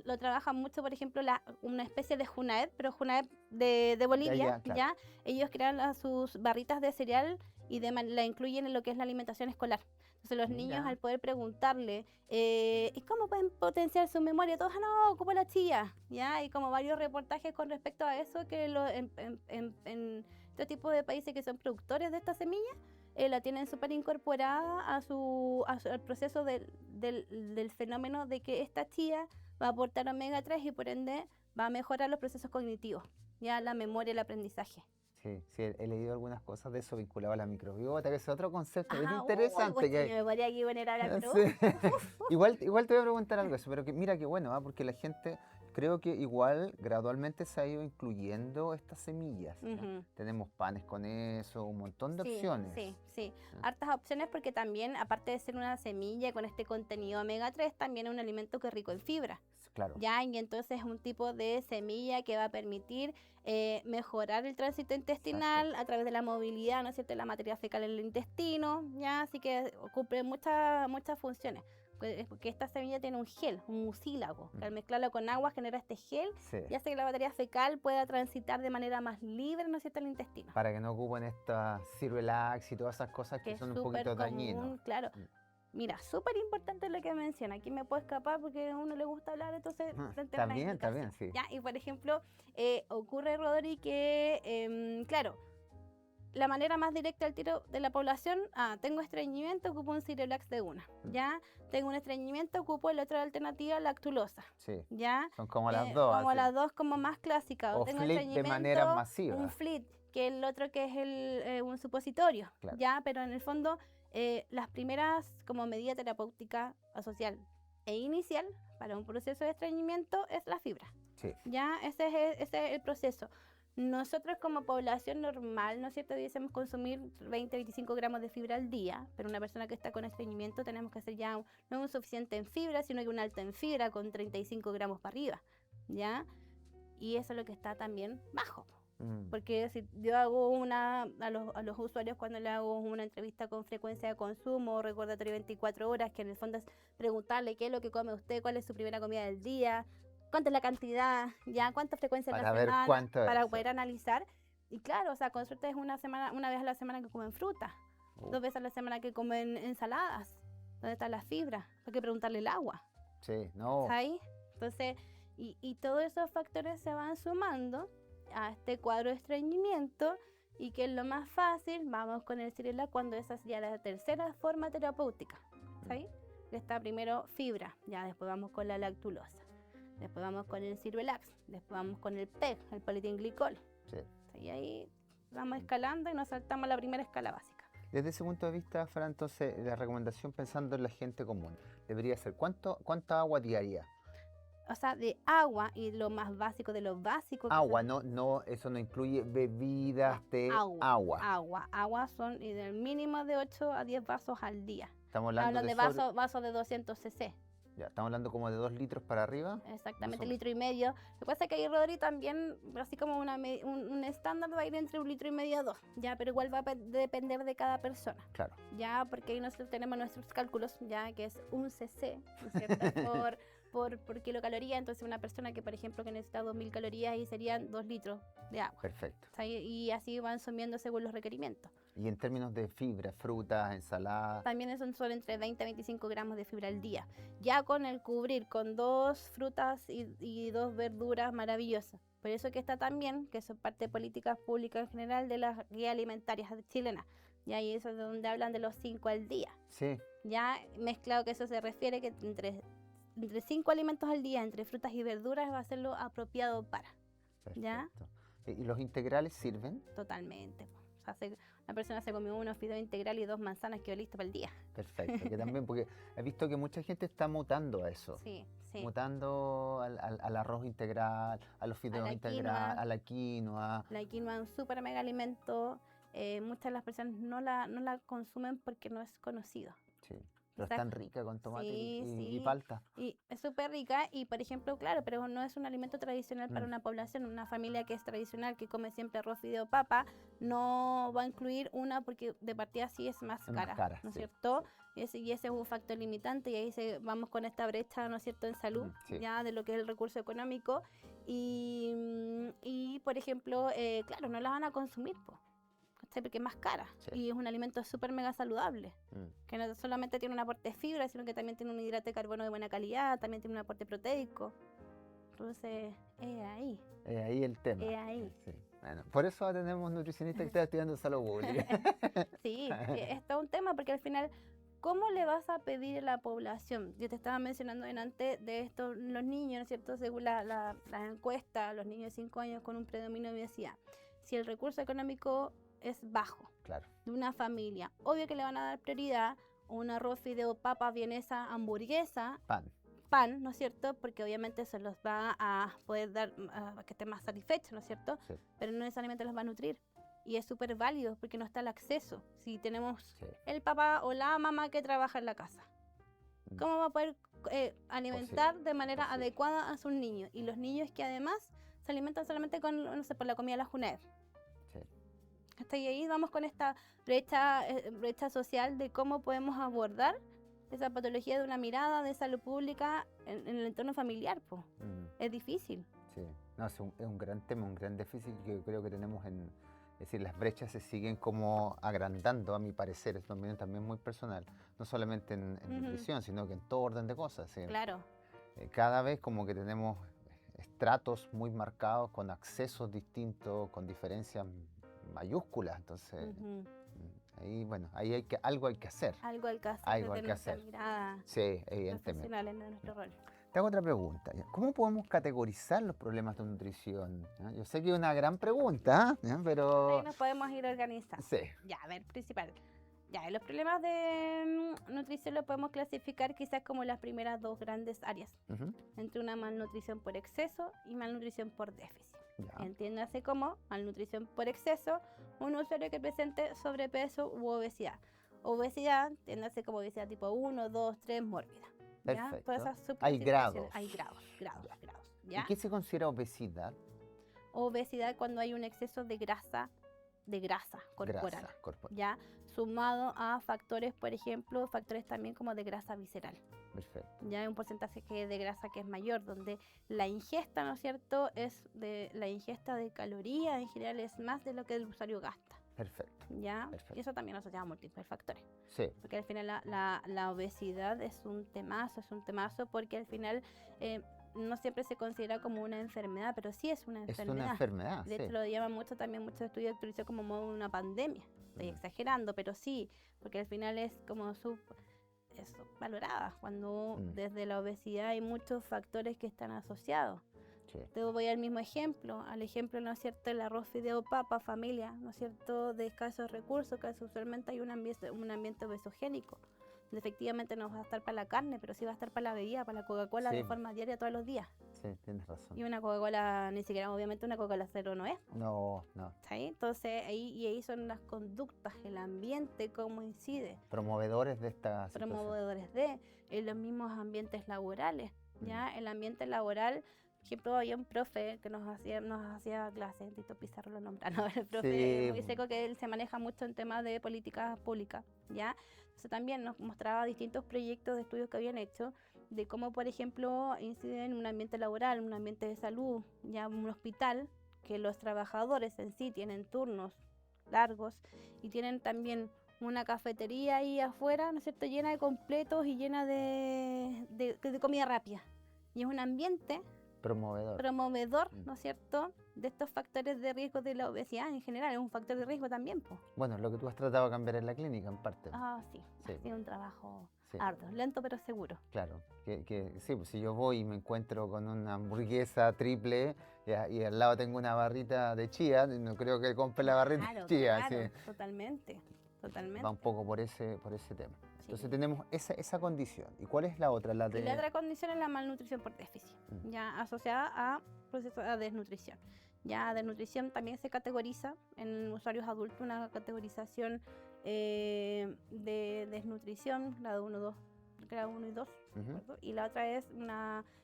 lo trabajan mucho, por ejemplo, una especie de Junaed, pero Junaed de Bolivia, allá, claro. ya ellos crean sus barritas de cereal y la incluyen en lo que es la alimentación escolar. Entonces los niños Mira. al poder preguntarle, ¿y cómo pueden potenciar su memoria? Todos, no, ocupo la chía, ¿ya? Hay como varios reportajes con respecto a eso, que en este tipo de países que son productores de esta semilla, la tienen súper incorporada al proceso del fenómeno de que esta chía va a aportar omega 3 y por ende va a mejorar los procesos cognitivos, ya la memoria, el aprendizaje. Sí, sí, he leído algunas cosas de eso vinculado a la microbiota, que es otro concepto bien Ajá, interesante pues que hay. me podría aquí poner a hablar, pero Sí. Igual te voy a preguntar algo de eso, pero mira qué bueno, porque la gente creo que igual gradualmente se ha ido incluyendo estas semillas. ¿Ya? ujú. Tenemos panes con eso, un montón de Sí, opciones. sí. ¿Ya? Hartas opciones porque también, aparte de ser una semilla con este contenido omega 3, también es un alimento que es rico en fibra. Claro. Ya, y entonces es un tipo de semilla que va a permitir mejorar el tránsito intestinal Exacto. a través de la movilidad, ¿no es cierto?, la materia fecal en el intestino, ya, así que cumple muchas funciones. Porque esta semilla tiene un gel, un mucílago, que al mezclarlo con agua genera este gel Sí. y hace que la materia fecal pueda transitar de manera más libre, ¿no es cierto?, el intestino. Para que no ocupen estas Cirelax y todas esas cosas Que que es son un súper poquito común, dañinos. claro. Mira, súper importante lo que menciona. Aquí me puedo escapar porque a uno le gusta hablar, entonces frente a una Está indicación. bien, sí. Ya, y por ejemplo, ocurre, Rodri, que, claro, la manera más directa al tiro de la población, tengo estreñimiento, ocupo un Cirelax de una, ¿ya? Tengo un estreñimiento, ocupo la otra alternativa, lactulosa, Sí. ¿ya? Son como las dos. Como así. las dos como más clásicas. O Tengo flip de manera estreñimiento, masiva. un flit, que el otro que es un supositorio, Claro. ¿ya? Pero en el fondo, las primeras como medida terapéutica asocial e inicial para un proceso de estreñimiento es la fibra. Sí. Ya, ese es el proceso. Nosotros como población normal, ¿no es cierto?, debiésemos consumir 20-25 gramos de fibra al día, pero una persona que está con estreñimiento tenemos que hacer ya no un suficiente en fibra, sino que un alto en fibra con 35 gramos para arriba, ¿ya? Y eso es lo que está también bajo. Porque si yo hago a los usuarios cuando le hago una entrevista con frecuencia de consumo, recordatorio 24 horas, que en el fondo es preguntarle qué es lo que come usted, cuál es su primera comida del día, cuánto es la cantidad, ya cuánta frecuencia en la Para ver semana, cuánto es. para poder analizar. Y claro, o sea, con suerte es una vez a la semana que comen fruta, 2 veces a la semana que comen ensaladas, ¿dónde está la fibra? Hay que preguntarle el agua. Sí, no. ¿Sabes? Entonces, y todos esos factores se van sumando a este cuadro de estreñimiento y que es lo más fácil, vamos con el Cirelac cuando esa es ya la tercera forma terapéutica, ¿sabes? Está primero fibra, ya después vamos con la lactulosa, después vamos con el Cirelax, después vamos con el PEG, el polietilenglicol. Sí. Y ahí vamos escalando y nos saltamos la primera escala básica. Desde ese punto de vista, Fran, entonces la recomendación pensando en la gente común debería ser ¿cuánta agua diaria? O sea, de agua y lo más básico de lo básico. Agua, no, eso no incluye bebidas, té, agua. Agua son y del mínimo de 8 a 10 vasos al día. Estamos hablando Hablan de vasos de 200 cc. Ya, estamos hablando como de 2 litros para arriba. Exactamente, litro y medio. Lo que pasa es que ahí, Rodri, también, así como un estándar, va a ir entre 1,5 litros a 2, ya, pero igual va a depender de cada persona. Claro. Ya, porque ahí nosotros tenemos nuestros cálculos, ya, que es un cc, ¿no es cierto? por kilocaloría, entonces una persona que, por ejemplo, que necesita 2.000 calorías y serían 2 litros de agua. Perfecto. O sea, y así van sumiendo según los requerimientos. Y en términos de fibra, frutas, ensaladas. También son entre 20 a 25 gramos de fibra al día. Ya con el cubrir con 2 frutas y 2 verduras maravillosas. Por eso que está también, que son parte de políticas públicas en general de las guías alimentarias chilenas. Ya, y eso es donde hablan de los 5 al día. Sí. Ya mezclado que eso se refiere que entre 5 alimentos al día, entre frutas y verduras, va a ser lo apropiado para. Perfecto. ¿Ya? ¿Y los integrales sirven? Totalmente. O sea, una persona se comió unos fideos integrales y 2 manzanas, quedó lista para el día. Perfecto, que también, porque he visto que mucha gente está mutando a eso. Sí, sí. Mutando al arroz integral, a los fideos integrales, a la quinoa. La quinoa es un súper mega alimento. Muchas de las personas no la consumen porque no es conocido. Sí. Pero es tan rica con tomate Sí, y sí. palta. Y es súper rica y, por ejemplo, claro, pero no es un alimento tradicional para Mm, una población. Una familia que es tradicional, que come siempre arroz, fideo, papa, no va a incluir una porque de partida sí es más es más cara, cara, ¿no es sí. cierto? Sí. Y ese es un factor limitante y ahí vamos con esta brecha, ¿no es cierto?, en salud, Sí. ya de lo que es el recurso económico. Y por ejemplo, claro, no la van a consumir, po, ¿cachai? Porque es más cara Sí. y es un alimento súper mega saludable, Mm. que no solamente tiene un aporte de fibra, sino que también tiene un hidrato de carbono de buena calidad, también tiene un aporte proteico. Entonces, ahí, Ahí el tema. ahí. Sí. Bueno, por eso tenemos nutricionistas que están estudiando salud pública. Sí, es todo un tema porque al final, ¿cómo le vas a pedir a la población? Yo te estaba mencionando antes de esto, los niños, ¿no es cierto? Según las encuestas, los niños de 5 años con un predominio de obesidad. Si el recurso económico es bajo, Claro. de una familia, obvio que le van a dar prioridad a un arroz, fideo, papa, vienesa, hamburguesa, pan, ¿no es cierto? Porque obviamente eso los va a poder dar a que estén más satisfechos, ¿no es cierto? Sí. Pero no necesariamente los va a nutrir. Y es súper válido porque no está el acceso. Si tenemos Sí. el papá o la mamá que trabaja en la casa, Mm. ¿cómo va a poder alimentar de manera Imposible. adecuada a sus niños? Y los niños que además se alimentan solamente con, no sé, por la comida de la JUNED. Sí. Hasta ahí vamos con esta brecha social de cómo podemos abordar esa patología de una mirada de salud pública en el entorno familiar, pues. Mm. Es difícil. Sí, no, es un gran tema, un gran déficit que creo que tenemos es decir, las brechas se siguen como agrandando, a mi parecer, es también muy personal, no solamente en nutrición, sino que en todo orden de cosas. ¿Sí? Claro. Cada vez como que tenemos estratos muy marcados, con accesos distintos, con diferencias mayúsculas, entonces ahí, bueno, ahí algo hay que hacer. Algo hay que hacer Algo hay desde que nuestra hacer. mirada Sí, evidentemente. profesional en nuestro rol. Te hago otra pregunta. ¿Cómo podemos categorizar los problemas de nutrición? Yo sé que es una gran pregunta, pero... Ahí nos podemos ir organizando. Sí. Ya, a ver, principal. Ya, los problemas de nutrición los podemos clasificar quizás como las primeras dos grandes áreas, entre una malnutrición por exceso y malnutrición por déficit. Ya. Entiéndase como malnutrición por exceso, un usuario que presente sobrepeso u obesidad. Obesidad, entiéndase como obesidad tipo 1, 2, 3, mórbida. ¿Ya? Perfecto. Todas esas Hay grados. Hay grados. ¿Ya? ¿Y qué se considera obesidad? Obesidad cuando hay un exceso de grasa corporal. Grasa corporal. ¿Ya? Sumado a factores, por ejemplo, factores también como de grasa visceral. Perfecto. Ya hay un porcentaje de grasa que es mayor, donde la ingesta, ¿no es cierto?, la ingesta de calorías en general es más de lo que el usuario gasta. Perfecto. ¿Ya? Perfecto. Y eso también asociado a múltiples factores. Sí. Porque al final la obesidad es un temazo porque al final no siempre se considera como una enfermedad, pero sí es una enfermedad. Es una enfermedad, De sí. hecho, lo llaman muchos estudios de actualización como modo de una pandemia. Estoy exagerando, pero sí, porque al final es como valorada, cuando desde la obesidad hay muchos factores que están asociados. Sí. Te voy al mismo ejemplo, ¿no es cierto?, el arroz, fideo, papa, familia, ¿no es cierto?, de escasos recursos, que usualmente hay un ambiente obesogénico, donde efectivamente no va a estar para la carne, pero sí va a estar para la bebida, para la Coca-Cola Sí. de forma diaria todos los días. Sí, tienes razón. Y una Coca-Cola, ni siquiera obviamente una Coca-Cola cero no es. No. ¿Sí? Entonces ahí son las conductas, el ambiente, cómo incide. Promovedores de esta situación. Promovedores en los mismos ambientes laborales. ¿Ya? El ambiente laboral, por ejemplo, había un profe que nos hacía clases, Tito Pizarro lo nombra, ¿no? El profe muy seco, que él se maneja mucho en temas de políticas públicas, ¿ya? Entonces también nos mostraba distintos proyectos de estudios que habían hecho, de cómo, por ejemplo, inciden en un ambiente laboral, un ambiente de salud, ya un hospital, que los trabajadores en sí tienen turnos largos y tienen también una cafetería ahí afuera, ¿no es cierto?, llena de completos y llena de comida rápida. Y es un ambiente promovedor, ¿no es cierto?, de estos factores de riesgo de la obesidad en general. Es un factor de riesgo también, po. Bueno, lo que tú has tratado de cambiar en la clínica, en parte. Sí. Ha sido un trabajo Sí. arduo, lento pero seguro. Claro, sí, pues si yo voy y me encuentro con una hamburguesa triple y al lado tengo una barrita de chía, no creo que compre la barrita de chía. Claro, Sí. totalmente. Va un poco por ese tema. Sí. Entonces tenemos esa condición. ¿Y cuál es la otra? Y la otra condición es la malnutrición por déficit, ya asociada a procesos de desnutrición. Ya desnutrición también se categoriza en usuarios adultos, una categorización de desnutrición, grado 1, 2, grado 1 y 2, ¿recuerdo? Y la otra es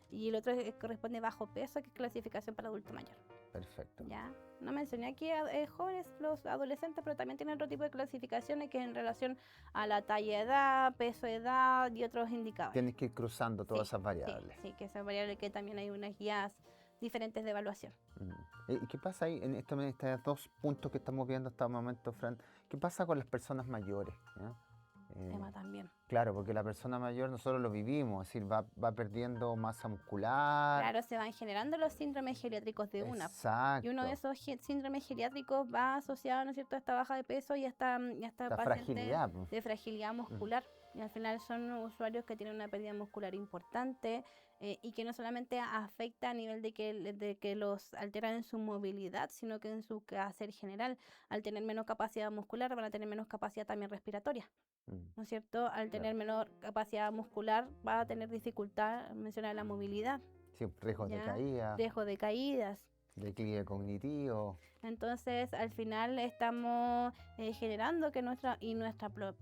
y el otro corresponde bajo peso, que es clasificación para adulto mayor. Perfecto. Ya, no mencioné aquí jóvenes, los adolescentes, pero también tienen otro tipo de clasificaciones que es en relación a la talla, edad, peso, edad y otros indicadores. Tienes que ir cruzando todas esas Sí, variables. sí, que esas variables, que también hay unas guías diferentes de evaluación. ¿Y qué pasa ahí en estos 2 puntos que estamos viendo hasta el momento, Fran? ¿Qué pasa con las personas mayores? ¿Ya? Tema también. Claro, porque la persona mayor nosotros lo vivimos, es decir, va perdiendo masa muscular. Claro, se van generando los síndromes geriátricos de una. Exacto. Y uno de esos síndromes geriátricos va asociado, ¿no es cierto?, a esta baja de peso y a esta La fragilidad, pues. de fragilidad muscular. Y al final son usuarios que tienen una pérdida muscular importante y que no solamente afecta a nivel de que los alteran en su movilidad, sino que en su quehacer general. Al tener menos capacidad muscular, van a tener menos capacidad también respiratoria. ¿No es cierto? Al tener menor capacidad muscular, va a tener dificultad, mencionar la movilidad. Sí, riesgos de ¿Ya? caída, Riesgo de caídas. declive cognitivo. Entonces, al final estamos generando que nuestra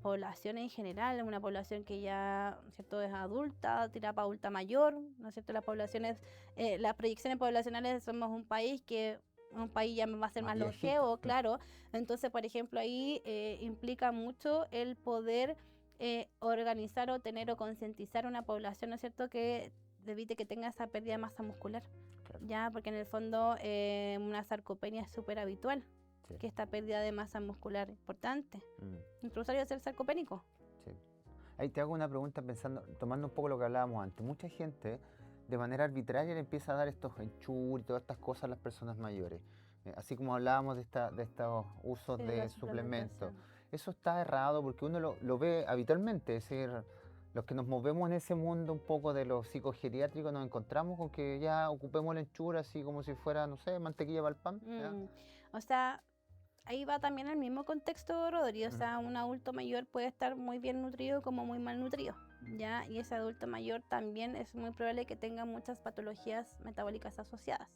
población en general, una población que ya, ¿no es cierto?, es adulta, tira para adulta mayor, ¿no es cierto? Las proyecciones poblacionales, somos un país ya va a ser más longevo, claro. Entonces, por ejemplo, ahí implica mucho el poder organizar o tener o concientizar una población, ¿no es cierto?, que evite que tenga esa pérdida de masa muscular. Claro. Ya, porque en el fondo una sarcopenia es súper habitual, sí, que esta pérdida de masa muscular importante. ¿Nuestro usuario es el sarcopénico? Sí. Ahí te hago una pregunta tomando un poco lo que hablábamos antes. Mucha gente de manera arbitraria le empieza a dar estos enchures y todas estas cosas a las personas mayores. Así como hablábamos de estos usos de suplementos. Eso está errado porque uno lo ve habitualmente, es decir, los que nos movemos en ese mundo un poco de los psicogeriátricos nos encontramos con que ya ocupemos la enchura así como si fuera, no sé, mantequilla para el pan. O sea, ahí va también el mismo contexto, Rodri. O sea, un adulto mayor puede estar muy bien nutrido como muy mal nutrido, ¿ya? Y ese adulto mayor también es muy probable que tenga muchas patologías metabólicas asociadas.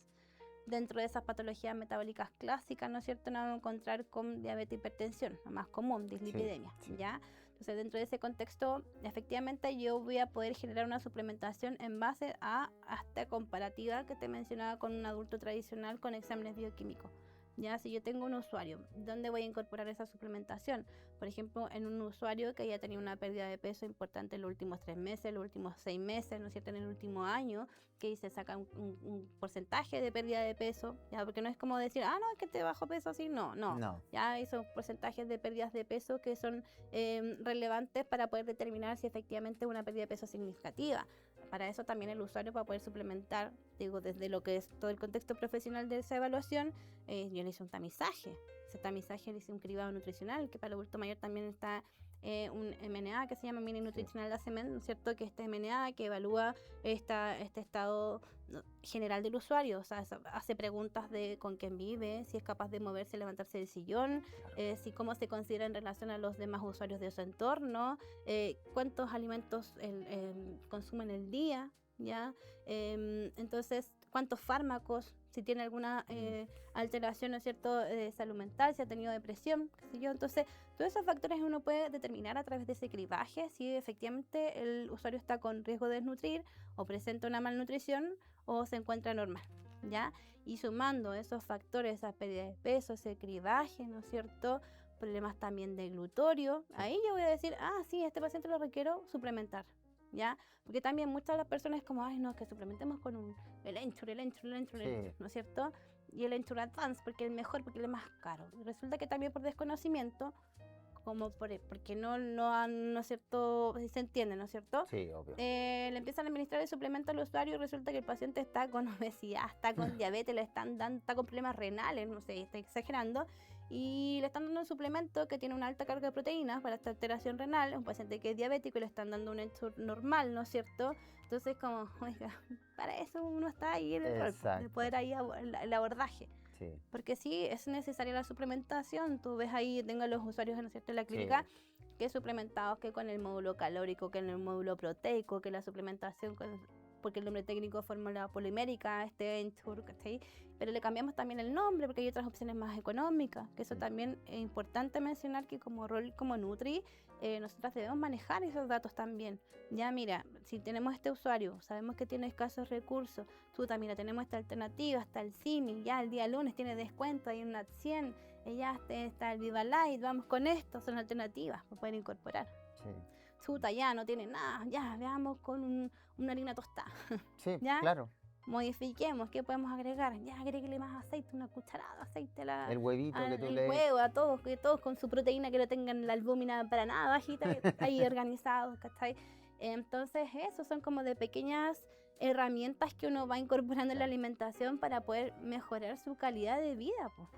Dentro de esas patologías metabólicas clásicas, ¿no es cierto?, nos vamos a encontrar con diabetes e hipertensión, la más común, dislipidemia, sí. ¿Ya? Entonces, dentro de ese contexto, efectivamente, yo voy a poder generar una suplementación en base a esta comparativa que te mencionaba con un adulto tradicional con exámenes bioquímicos. Ya, si yo tengo un usuario, ¿dónde voy a incorporar esa suplementación? Por ejemplo, en un usuario que haya tenido una pérdida de peso importante en los últimos 3 meses, los últimos 6 meses, ¿no es cierto?, en el último año, que se saca un porcentaje de pérdida de peso, ya, porque no es como decir, no, es que te bajo peso así, no. Ya, esos porcentajes de pérdidas de peso que son relevantes para poder determinar si efectivamente es una pérdida de peso significativa. Para eso también el usuario, para poder suplementar, digo, desde lo que es todo el contexto profesional de esa evaluación, yo le hice un tamizaje. Ese tamizaje le hice un cribado nutricional, que para el adulto mayor también está un MNA que se llama Mini Nutritional Assessment, ¿no es cierto? Que este MNA que evalúa este estado general del usuario, o sea, hace preguntas de con quién vive, si es capaz de moverse, levantarse del sillón, si cómo se considera en relación a los demás usuarios de su entorno, cuántos alimentos consume en el día, ¿ya? Entonces, cuántos fármacos, si tiene alguna alteración, ¿no es cierto?, de salud mental, si ha tenido depresión, qué sé yo. Entonces, todos esos factores uno puede determinar a través de ese cribaje si efectivamente el usuario está con riesgo de desnutrir o presenta una malnutrición o se encuentra normal, ¿ya? Y sumando esos factores, esa pérdida de peso, ese cribaje, ¿no es cierto?, problemas también de glutorio, ahí yo voy a decir, sí, este paciente lo requiero suplementar, ¿ya? Porque también muchas de las personas es como, no, que suplementemos con el Ensure, ¿no es cierto? Y el Ensure Advance, porque es el mejor, porque es el más caro. Y resulta que también por desconocimiento, como porque no es cierto, si se entiende, ¿no es cierto? Sí, obvio. Le empiezan a administrar el suplemento al usuario y resulta que el paciente está con obesidad, está con diabetes, le están dando, está con problemas renales, no sé, está exagerando, y le están dando un suplemento que tiene una alta carga de proteínas para esta alteración renal, un paciente que es diabético y le están dando un Ensure normal, ¿no es cierto? Entonces, como, oiga, para eso uno está ahí en el rol, de poder ahí el abordaje. Sí. Porque sí, es necesaria la suplementación. Tú ves ahí, tengo los usuarios, ¿no es cierto?, en la clínica, que suplementados, que con el módulo calórico, que en el módulo proteico, que la suplementación con porque el nombre técnico es fórmula polimérica, Ensure, ¿cachai? Pero le cambiamos también el nombre porque hay otras opciones más económicas, que eso también es importante mencionar que como rol, como Nutri, nosotras debemos manejar esos datos también. Ya mira, si tenemos este usuario, sabemos que tiene escasos recursos, mira, tenemos esta alternativa, está el Simi, ya el día lunes tiene descuento, hay una 100, ya está el Viva Light, vamos con esto, son alternativas para poder incorporar. Sí. Ya no tiene nada, ya veamos con una harina tostada. Sí, ¿Ya? claro. Modifiquemos, ¿qué podemos agregar? Ya agréguele más aceite, una cucharada de aceite El huevito que tú el huevo, a todos, que todos con su proteína, que no tengan la albúmina para nada bajita, ahí organizados, ¿cachai? Entonces, eso son como de pequeñas herramientas que uno va incorporando en la alimentación para poder mejorar su calidad de vida, pues.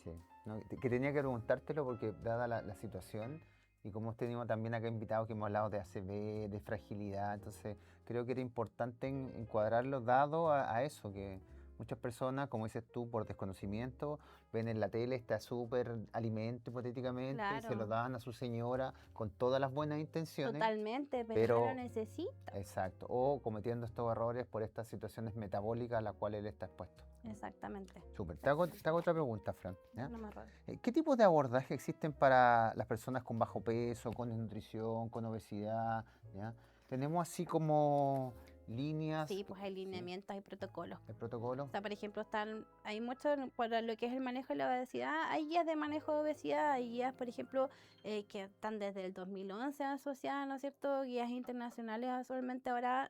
Sí, no, que tenía que preguntártelo porque dada la situación y como hemos tenido también acá invitados que hemos hablado de ACV, de fragilidad, entonces creo que era importante encuadrarlo dado a eso, que muchas personas, como dices tú, por desconocimiento, ven en la tele este súper alimento hipotéticamente y se lo dan a su señora con todas las buenas intenciones. Totalmente, pero no lo necesita. Exacto, o cometiendo estos errores por estas situaciones metabólicas a las cuales él está expuesto. Exactamente. Súper. Te hago otra pregunta, Fran. ¿Ya? No me robe. ¿Qué tipos de abordaje existen para las personas con bajo peso, con desnutrición, con obesidad? ¿Ya? Tenemos así como líneas. Sí, pues hay lineamientos, hay protocolos. ¿El protocolo? O sea, por ejemplo, hay mucho para lo que es el manejo de la obesidad. Hay guías de manejo de obesidad, hay guías, por ejemplo, que están desde el 2011 asociadas, ¿no es cierto? Guías internacionales actualmente ahora,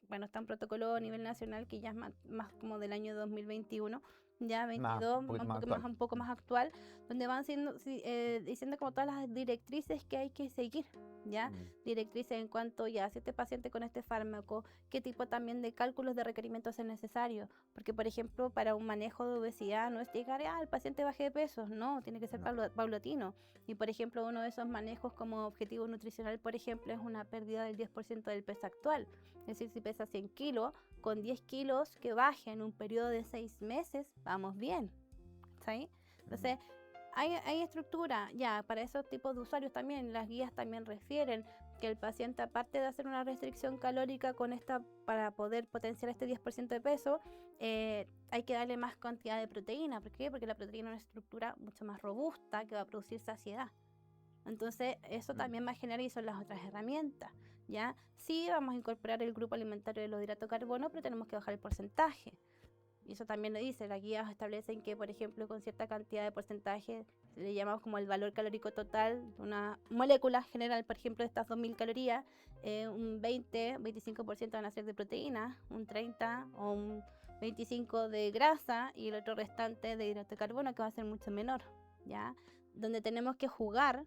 bueno, está un protocolo a nivel nacional que ya es más como del año 2021. Ya 22, un poco más actual, donde van diciendo como todas las directrices que hay que seguir, ¿ya? Directrices en cuanto ya, si este paciente con este fármaco, qué tipo también de cálculos de requerimientos es necesario, porque por ejemplo, para un manejo de obesidad no es llegar, el paciente baje de peso, no, tiene que ser paulatino, y por ejemplo, uno de esos manejos como objetivo nutricional, por ejemplo, es una pérdida del 10% del peso actual, es decir, si pesa 100 kilos, con 10 kilos que baje en un periodo de 6 meses, vamos bien, ¿sí? Entonces, hay estructura, ya, para esos tipos de usuarios también, las guías también refieren que el paciente, aparte de hacer una restricción calórica con esta para poder potenciar este 10% de peso, hay que darle más cantidad de proteína. ¿Por qué? Porque la proteína es una estructura mucho más robusta que va a producir saciedad. Entonces, eso también va a generar y son las otras herramientas, ¿ya? Sí, vamos a incorporar el grupo alimentario de los hidratos de carbono, pero tenemos que bajar el porcentaje. Y eso también lo dice, las guías establecen que, por ejemplo, con cierta cantidad de porcentaje, le llamamos como el valor calórico total de una molécula general, por ejemplo, de estas 2000 calorías, un 25% van a ser de proteína, un 30 o un 25 de grasa y el otro restante de hidrato de carbono, que va a ser mucho menor, ¿ya? Donde tenemos que jugar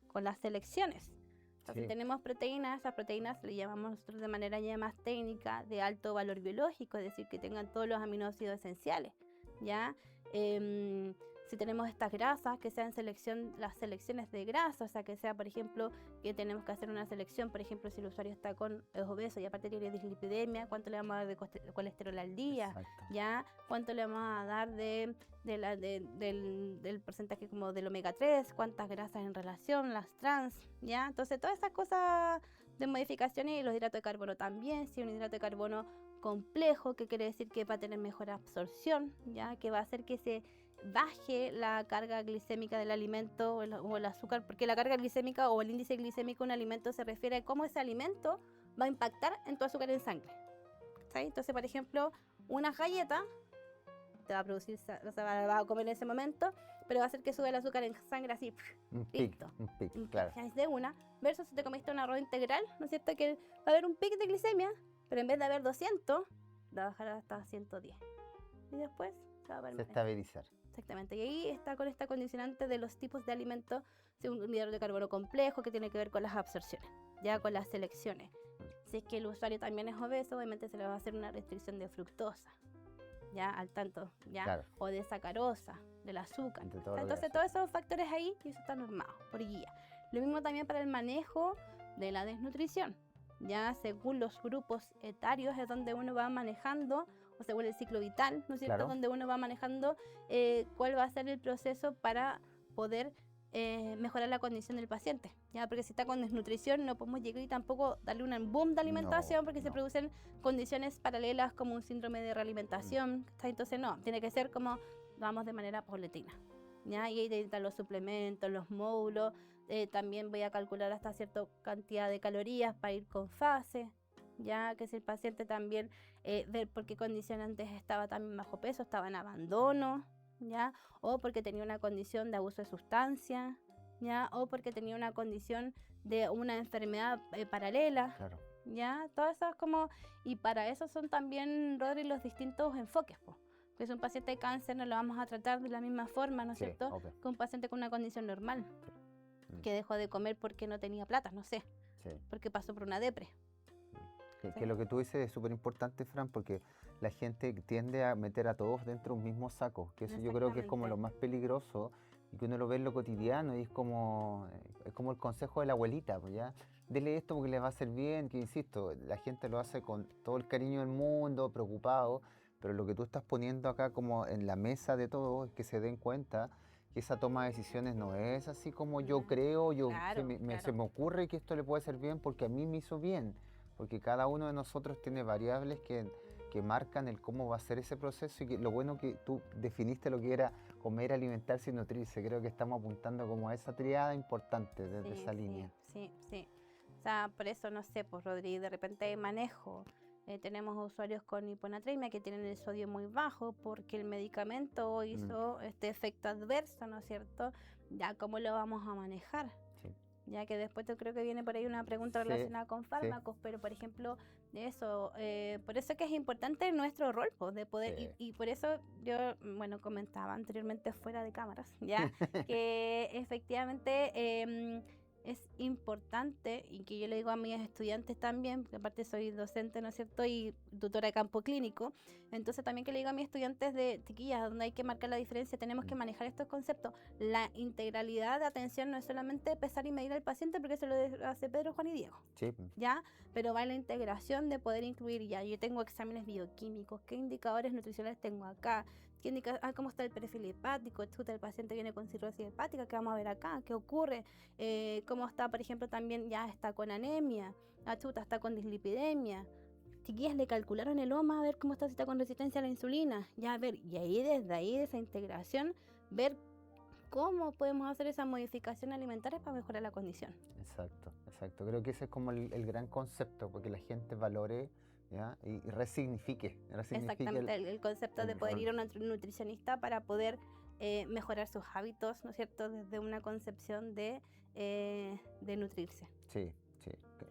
con las selecciones. Entonces, si tenemos proteínas, esas proteínas le llamamos nosotros de manera ya más técnica de alto valor biológico, es decir, que tengan todos los aminoácidos esenciales, ¿ya? Si tenemos estas grasas, que sean las selecciones de grasa, o sea, que sea, por ejemplo, que tenemos que hacer una selección, por ejemplo, si el usuario está es obeso y aparte tiene dislipidemia, cuánto le vamos a dar de colesterol al día, exacto, ¿ya? Cuánto le vamos a dar del porcentaje como del omega 3, cuántas grasas en relación, las trans, ¿ya? Entonces, todas esas cosas de modificaciones, y los hidratos de carbono también, si un hidrato de carbono complejo, que quiere decir que va a tener mejor absorción, ¿ya? Que va a hacer que se baje la carga glicémica del alimento o el azúcar, porque la carga glicémica o el índice glicémico de un alimento se refiere a cómo ese alimento va a impactar en tu azúcar en sangre, ¿sí? Entonces, por ejemplo, una galleta te va a producir, o sea, va a comer en ese momento, pero va a hacer que sube el azúcar en sangre así, un pic, claro. Es de una, versus si te comiste un arroz integral, ¿no es cierto? Que va a haber un pic de glicemia, pero en vez de haber 200, va a bajar hasta 110. Y después se va a permanecer. Estabilizar. Exactamente, y ahí está con esta condicionante de los tipos de alimentos, un hidrato de carbono complejo que tiene que ver con las absorciones, ya con las selecciones. Si es que el usuario también es obeso, obviamente se le va a hacer una restricción de fructosa, ya al tanto, ya, claro, o de sacarosa, del azúcar. Entonces todos esos factores ahí, y eso está normado por guía. Lo mismo también para el manejo de la desnutrición, ya según los grupos etarios es donde uno va manejando, o según el ciclo vital, ¿no es cierto? Claro. Donde uno va manejando cuál va a ser el proceso para poder mejorar la condición del paciente, ¿ya? Porque si está con desnutrición no podemos llegar y tampoco darle un boom de alimentación porque se producen condiciones paralelas como un síndrome de realimentación, ¿está? Entonces no, tiene que ser como vamos de manera paulatina, ¿ya? Y ahí están los suplementos, los módulos, también voy a calcular hasta cierta cantidad de calorías para ir con fase, ya que si el paciente también, ver por qué condición antes estaba también bajo peso, estaba en abandono, ¿ya? O porque tenía una condición de abuso de sustancia, ¿ya? O porque tenía una condición de una enfermedad paralela, Claro. ¿ya? Todas esas como, y para eso son también, Rodri, los distintos enfoques, po. Porque si un paciente de cáncer no lo vamos a tratar de la misma forma, ¿no es Sí, cierto?, obvio. que un paciente con una condición normal, Mm. que dejó de comer porque no tenía plata, no sé, Sí. porque pasó por una depre. Que lo que tú dices es súper importante, Fran, porque la gente tiende a meter a todos dentro de un mismo saco, que eso yo creo que es como lo más peligroso y que uno lo ve en lo cotidiano y es como el consejo de la abuelita, pues ya, dele esto porque le va a hacer bien, que insisto, la gente lo hace con todo el cariño del mundo, preocupado, pero lo que tú estás poniendo acá como en la mesa de todos es que se den cuenta que esa toma de decisiones no es así como yo creo, Claro, se me ocurre que esto le puede hacer bien porque a mí me hizo bien. Porque cada uno de nosotros tiene variables que marcan el cómo va a ser ese proceso y que lo bueno que tú definiste lo que era comer, alimentarse y nutrirse. Creo que estamos apuntando como a esa triada importante desde esa línea. Sí. O sea, por eso, no sé, pues Rodri, de repente manejo. Tenemos usuarios con hiponatremia que tienen el sodio muy bajo porque el medicamento hizo este efecto adverso, ¿no es cierto? Ya, ¿cómo lo vamos a manejar? Sí. Ya que después yo creo que viene por ahí una pregunta relacionada con fármacos, pero por ejemplo, eso, por eso que es importante nuestro rol, pues, de poder, y por eso yo, bueno, comentaba anteriormente fuera de cámaras, ya, que efectivamente es importante, y que yo le digo a mis estudiantes también, porque aparte soy docente, ¿no es cierto?, y tutora de campo clínico, entonces también que le digo a mis estudiantes de chiquillas, donde hay que marcar la diferencia, tenemos que manejar estos conceptos. La integralidad de atención no es solamente pesar y medir al paciente, porque eso lo hace Pedro, Juan y Diego, Sí. ¿ya? Pero va en la integración de poder incluir, ya, yo tengo exámenes bioquímicos, qué indicadores nutricionales tengo acá, qué cómo está el perfil hepático, chuta, el paciente viene con cirrosis hepática, ¿qué vamos a ver acá? ¿Qué ocurre? Cómo está, por ejemplo, también ya está con anemia, chuta, está con dislipidemia. Chiquillas, le calcularon el OMA, a ver cómo está, si está con resistencia a la insulina, ya, a ver, y ahí desde ahí, de esa integración, ver cómo podemos hacer esas modificaciones alimentarias para mejorar la condición. Exacto. Creo que ese es como el gran concepto, porque la gente valore, ¿ya? Y resignifique Exactamente, el concepto de poder ir a un nutricionista para poder mejorar sus hábitos, ¿no es cierto?, desde una concepción de nutrirse. Sí.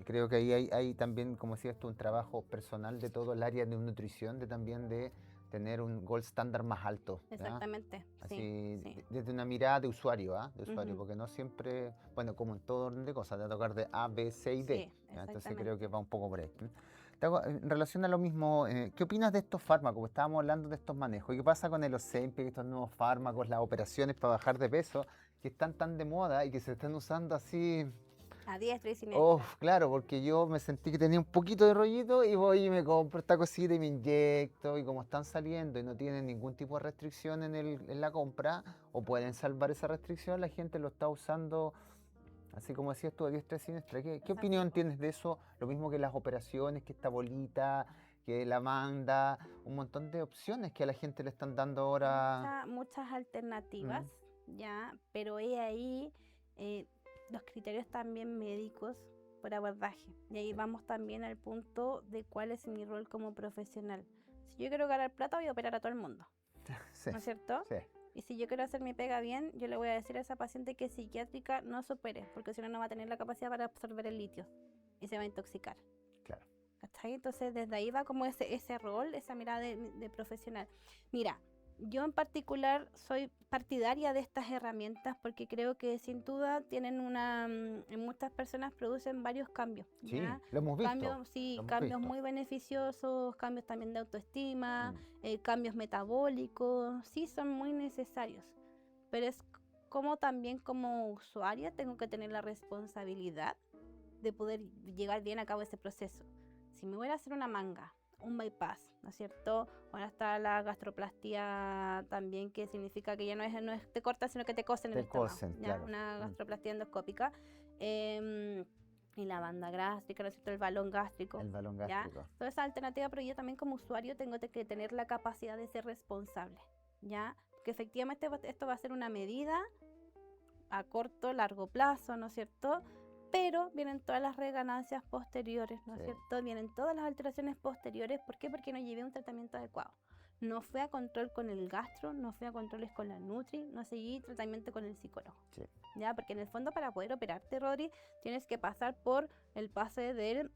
Creo que ahí hay también, como decías tú, un trabajo personal de todo el área de nutrición, también de tener un gold standard más alto. ¿Ya? Exactamente, Así, sí. desde una mirada de usuario, de usuario, Ujú. porque no siempre, bueno, como en todo orden de cosas, de tocar de A, B, C y D. Sí, ¿Ya? Entonces exactamente. creo que va un poco por ahí. En relación a lo mismo, ¿qué opinas de estos fármacos? Estábamos hablando de estos manejos. ¿Y qué pasa con el Ozempic, estos nuevos fármacos, las operaciones para bajar de peso, que están tan de moda y que se están usando así? A diestra y siniestra. Claro, porque yo me sentí que tenía un poquito de rollito y voy y me compro esta cosita y me inyecto, y como están saliendo y no tienen ningún tipo de restricción en la compra, o pueden salvar esa restricción, la gente lo está usando, así como decías tú, a diestra y siniestra. ¿Qué opinión tienes de eso? Lo mismo que las operaciones, que esta bolita, que la manda, un montón de opciones que a la gente le están dando ahora. Muchas alternativas, ya, pero he ahí los criterios también médicos por abordaje. Y ahí vamos también al punto de cuál es mi rol como profesional. Si yo quiero ganar plata, voy a operar a todo el mundo, Sí, ¿no es cierto? sí, Y si yo quiero hacer mi pega bien, yo le voy a decir a esa paciente que psiquiátrica no se opere, porque si no, no va a tener la capacidad para absorber el litio y se va a intoxicar. claro. ¿Cachai? Entonces desde ahí va como ese rol, esa mirada de profesional. Mira, yo en particular soy partidaria de estas herramientas porque creo que sin duda tienen en muchas personas producen varios cambios, Sí, ¿ya? lo hemos visto. Cambios, sí, Lo hemos cambios visto. muy beneficiosos, cambios también de autoestima, cambios metabólicos, sí son muy necesarios, pero es como también como usuaria tengo que tener la responsabilidad de poder llegar bien a cabo ese proceso. Si me voy a hacer una manga un bypass, ¿no es cierto? Ahora está la gastroplastia también, que significa que ya no es te cortan, sino que te cosen el estómago. cosen, ¿Ya? claro. Una gastroplastia endoscópica. Y la banda gástrica, ¿no es cierto? El balón gástrico. El balón ¿Ya? gástrico. Toda esa alternativa, pero yo también como usuario tengo que tener la capacidad de ser responsable, ¿ya? Que efectivamente esto va a ser una medida a corto, largo plazo, ¿no es cierto? Pero vienen todas las reganancias posteriores, ¿no es Sí. cierto? Vienen todas las alteraciones posteriores. ¿Por qué? Porque no llevé un tratamiento adecuado. No fui a control con el gastro, no fui a controles con la nutri, no seguí tratamiento con el psicólogo. Sí. ¿Ya? Porque en el fondo para poder operarte, Rodri, tienes que pasar por el pase del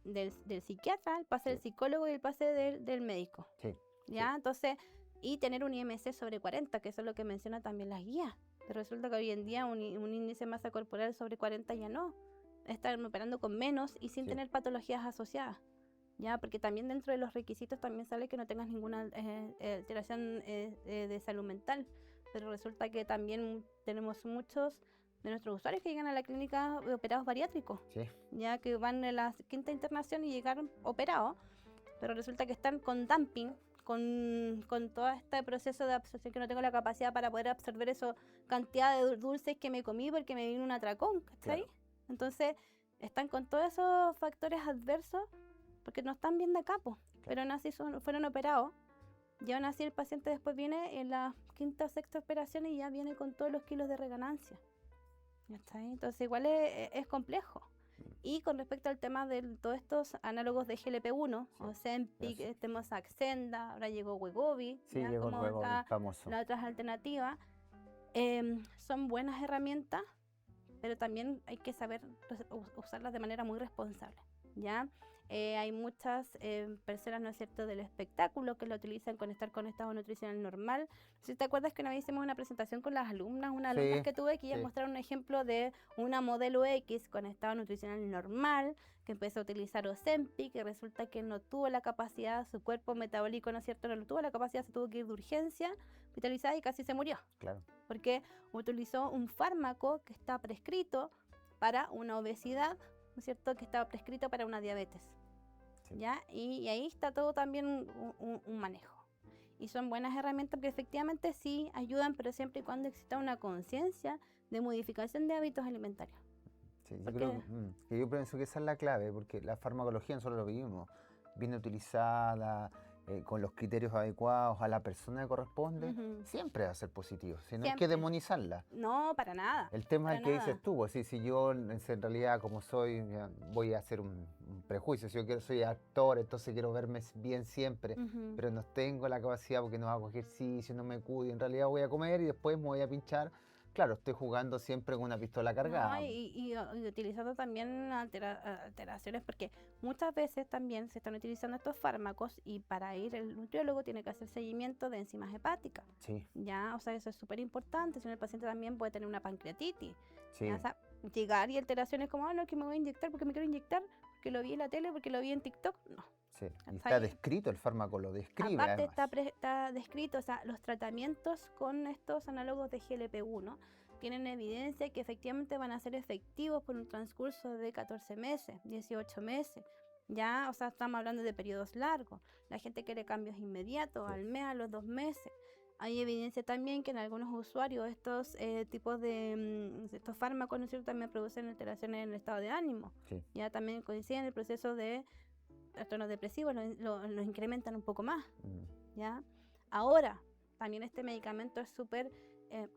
psiquiatra, el pase del psicólogo y el pase del médico. Sí. ¿Ya? Sí. Entonces, y tener un IMC sobre 40, que eso es lo que menciona también las guías. Pero resulta que hoy en día un índice de masa corporal sobre 40 ya no. Están operando con menos y sin tener patologías asociadas. ¿Ya? Porque también dentro de los requisitos también sale que no tengas ninguna alteración de salud mental. Pero resulta que también tenemos muchos de nuestros usuarios que llegan a la clínica operados bariátricos. Sí. Ya que van en la quinta internación y llegaron operados, pero resulta que están con dumping, con todo este proceso de absorción, que no tengo la capacidad para poder absorber esa cantidad de dulces que me comí porque me vino un atracón, ¿cachai? Claro. Entonces, están con todos esos factores adversos porque no están bien de capo, pero aún así fueron operados. Y aún así el paciente después viene en la quinta o sexta operación y ya viene con todos los kilos de reganancia. ¿Cachai? Entonces, igual es complejo. Y con respecto al tema de todos estos análogos de GLP-1, Ozempic, tenemos Saxenda, ahora llegó Wegovy, Sí, ¿ya? llegó el Como Wegovy, famoso. las otras alternativas. Son buenas herramientas, pero también hay que saber usarlas de manera muy responsable, ¿ya? Hay muchas personas, ¿no es cierto?, del espectáculo que lo utilizan con estar con estado nutricional normal. Si te acuerdas que una vez hicimos una presentación con las alumnas, unas alumnas que tuve, que ellas mostraron un ejemplo de una modelo X con estado nutricional normal, que empezó a utilizar Ozempic, que resulta que no tuvo la capacidad, su cuerpo metabólico, ¿no es cierto?, no tuvo la capacidad, se tuvo que ir de urgencia, hospitalizada y casi se murió. Claro. Porque utilizó un fármaco que está prescrito para una obesidad, ¿no es cierto?, que estaba prescrito para una diabetes. Sí. ¿Ya? Y ahí está todo también un manejo. Y son buenas herramientas que efectivamente sí ayudan, pero siempre y cuando exista una conciencia de modificación de hábitos alimentarios. Sí, yo pienso que esa es la clave, porque la farmacología nosotros lo vivimos, bien utilizada, con los criterios adecuados a la persona que corresponde, siempre va a ser positivo, si no hay que demonizarla. No, para nada. El tema es el que dices tú, pues, si yo en realidad como soy, voy a hacer un prejuicio, si yo soy actor, entonces quiero verme bien siempre, pero no tengo la capacidad porque no hago ejercicio, no me cuido, en realidad voy a comer y después me voy a pinchar. Claro, estoy jugando siempre con una pistola cargada. No, y utilizando también alteraciones, porque muchas veces también se están utilizando estos fármacos y para ir el nutriólogo tiene que hacer seguimiento de enzimas hepáticas. Sí. Ya, o sea, eso es súper importante, si no el paciente también puede tener una pancreatitis. Sí. O sea, llegar y alteraciones como, no, es que me voy a inyectar porque me quiero inyectar, porque lo vi en la tele, porque lo vi en TikTok, no. Sí, y está descrito, el fármaco lo describe. Aparte está descrito, o sea, los tratamientos con estos análogos de GLP-1 tienen evidencia que efectivamente van a ser efectivos por un transcurso de 14 meses, 18 meses. Ya, o sea, estamos hablando de periodos largos. La gente quiere cambios inmediatos, al mes, a los 2 meses. Hay evidencia también que en algunos usuarios estos tipos de estos fármacos, ¿no es cierto?, también producen alteraciones en el estado de ánimo. Sí. Ya también coincide en el proceso de trastornos depresivos, los incrementan un poco más. ¿Ya? Ahora, también este medicamento es súper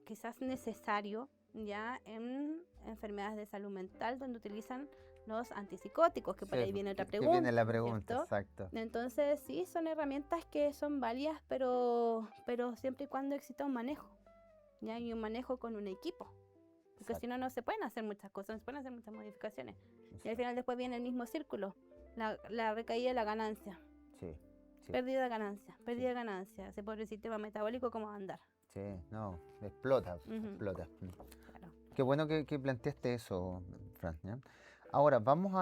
quizás necesario ya en enfermedades de salud mental donde utilizan los antipsicóticos, que por ahí viene otra pregunta. Que viene la pregunta, exacto. Entonces, sí, son herramientas que son válidas, pero siempre y cuando exista un manejo, ¿ya? Y un manejo con un equipo. Porque si no, no se pueden hacer muchas cosas, no se pueden hacer muchas modificaciones. Exacto. Y al final después viene el mismo círculo, la recaída de la ganancia. Sí. Pérdida de ganancia, pérdida de ganancia. Ese pobre sistema metabólico, ¿cómo va a andar? Sí, no, explota, explota. Claro. Qué bueno que planteaste eso, Fran, ¿ya? Ahora, vamos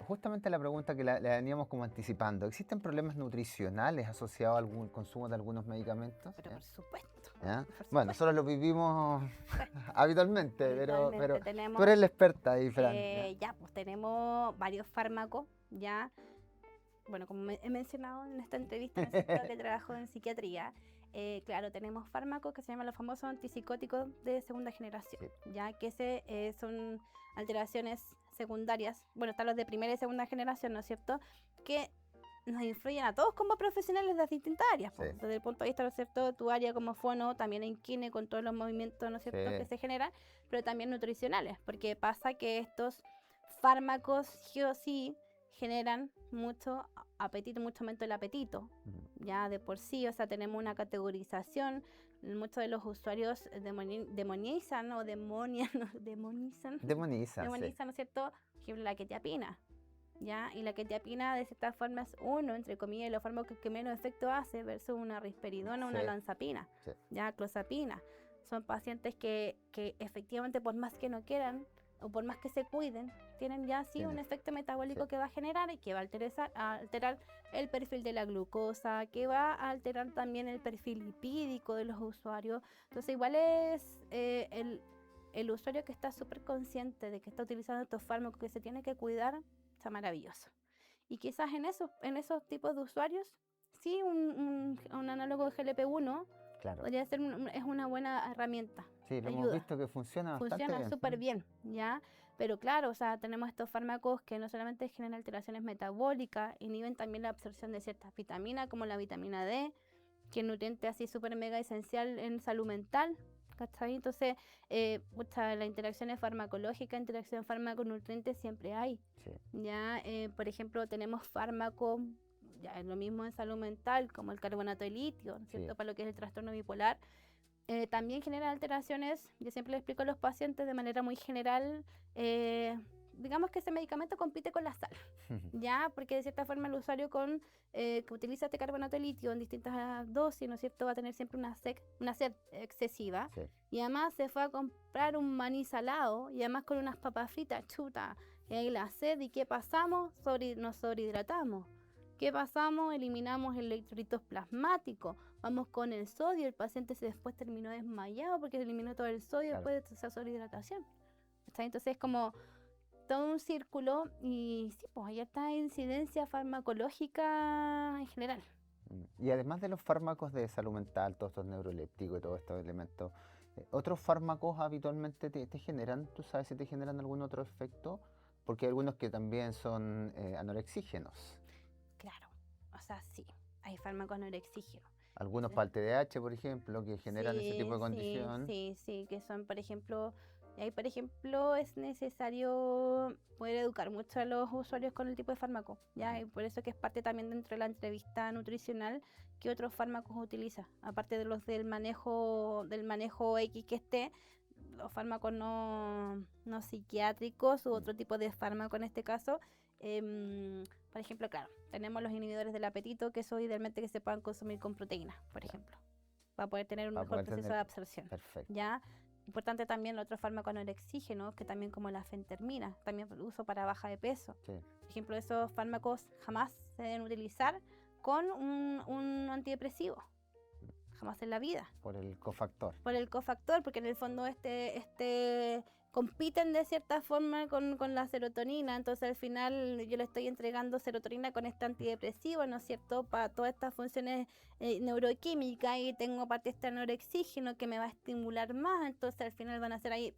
justamente a la pregunta que la veníamos como anticipando. ¿Existen problemas nutricionales asociados al consumo de algunos medicamentos? Pero por supuesto. ¿Ya? Bueno, nosotros lo vivimos habitualmente, pero tenemos, tú eres la experta ahí, Fran. Ya, pues tenemos varios fármacos, ya. bueno, como he mencionado en esta entrevista, en el sector que trabajo en psiquiatría, claro, tenemos fármacos que se llaman los famosos antipsicóticos de segunda generación, Sí. ya que son alteraciones secundarias, bueno, están los de primera y segunda generación, ¿no es cierto?, que nos influyen a todos como profesionales de las distintas áreas, Sí. desde el punto de vista, ¿no es cierto?, de tu área como fono, también en kine con todos los movimientos, ¿no es cierto?, Sí. que se generan, pero también nutricionales, porque pasa que estos fármacos sí o sí generan mucho apetito, mucho aumento del apetito, ya de por sí, o sea, tenemos una categorización, muchos de los usuarios demonizan o demonizan, Sí. ¿no es cierto?, por ejemplo, la quetiapina. ¿Ya? Y la quetiapina de cierta forma es uno, entre comillas, de los fármacos que menos efecto hace versus una risperidona o una Sí. olanzapina, Sí. ya clozapina. Son pacientes que efectivamente por más que no quieran o por más que se cuiden, tienen ya sí un Tiene- efecto metabólico sí. que va a generar y que va a alterar el perfil de la glucosa, que va a alterar también el perfil lipídico de los usuarios. Entonces igual es el usuario que está súper consciente de que está utilizando estos fármacos, que se tiene que cuidar, está maravilloso. Y quizás en esos tipos de usuarios, sí, un análogo de GLP-1 Claro. podría ser es una buena herramienta. Sí, lo hemos Ayuda. visto que funciona bastante Funciona bien. súper bien, ¿ya? Pero claro, o sea, tenemos estos fármacos que no solamente generan alteraciones metabólicas, inhiben también la absorción de ciertas vitaminas, como la vitamina D, que es nutriente así súper mega esencial en salud mental, ¿cachai? Entonces, la interacción es farmacológica, interacción fármaco-nutriente siempre hay. Sí. Ya, por ejemplo, tenemos fármacos, ya es lo mismo en salud mental, como el carbonato de litio, ¿no es cierto?, Sí. para lo que es el trastorno bipolar. También genera alteraciones, yo siempre le explico a los pacientes de manera muy general, digamos que ese medicamento compite con la sal, ¿ya? Porque de cierta forma el usuario que utiliza este carbonato de litio en distintas dosis, ¿no es cierto?, va a tener siempre una sed excesiva. Sí. Y además se fue a comprar un maní salado y además con unas papas fritas, chuta, y ahí la sed, ¿y qué pasamos? Nos sobrehidratamos. ¿Qué pasamos? Eliminamos electrolitos plasmáticos, vamos con el sodio, el paciente después terminó desmayado porque se eliminó todo el sodio Claro. después de esa sobrehidratación. ¿Está? Entonces es como todo un círculo y sí, pues hay esta incidencia farmacológica en general. Y además de los fármacos de salud mental, todos estos neurolépticos y todos estos elementos, ¿otros fármacos habitualmente te generan, tú sabes si te generan algún otro efecto? Porque hay algunos que también son anorexígenos. Claro, o sea, sí, hay fármacos anorexígenos. Algunos para el TDAH, por ejemplo, que generan ese tipo de condición. Sí, que son, por ejemplo, ahí, por ejemplo, es necesario poder educar mucho a los usuarios con el tipo de fármaco, ¿ya? Y por eso que es parte también dentro de la entrevista nutricional que otros fármacos utiliza, aparte de los del manejo X que esté, los fármacos no psiquiátricos u otro tipo de fármaco en este caso. Por ejemplo, claro, tenemos los inhibidores del apetito, que eso idealmente que se puedan consumir con proteínas, por ejemplo, para poder tener un mejor proceso de absorción. Perfecto. ¿Ya? Importante también el otro fármaco anorexígeno, que también como la fentermina, también por uso para baja de peso. Sí. Por ejemplo, esos fármacos jamás se deben utilizar con un antidepresivo. Jamás en la vida. Por el cofactor. Por el cofactor, porque en el fondo compiten de cierta forma con la serotonina, entonces al final yo le estoy entregando serotonina con este antidepresivo, ¿no es cierto?, para todas estas funciones neuroquímicas, y tengo parte este anorexígeno que me va a estimular más, entonces al final van a hacer ahí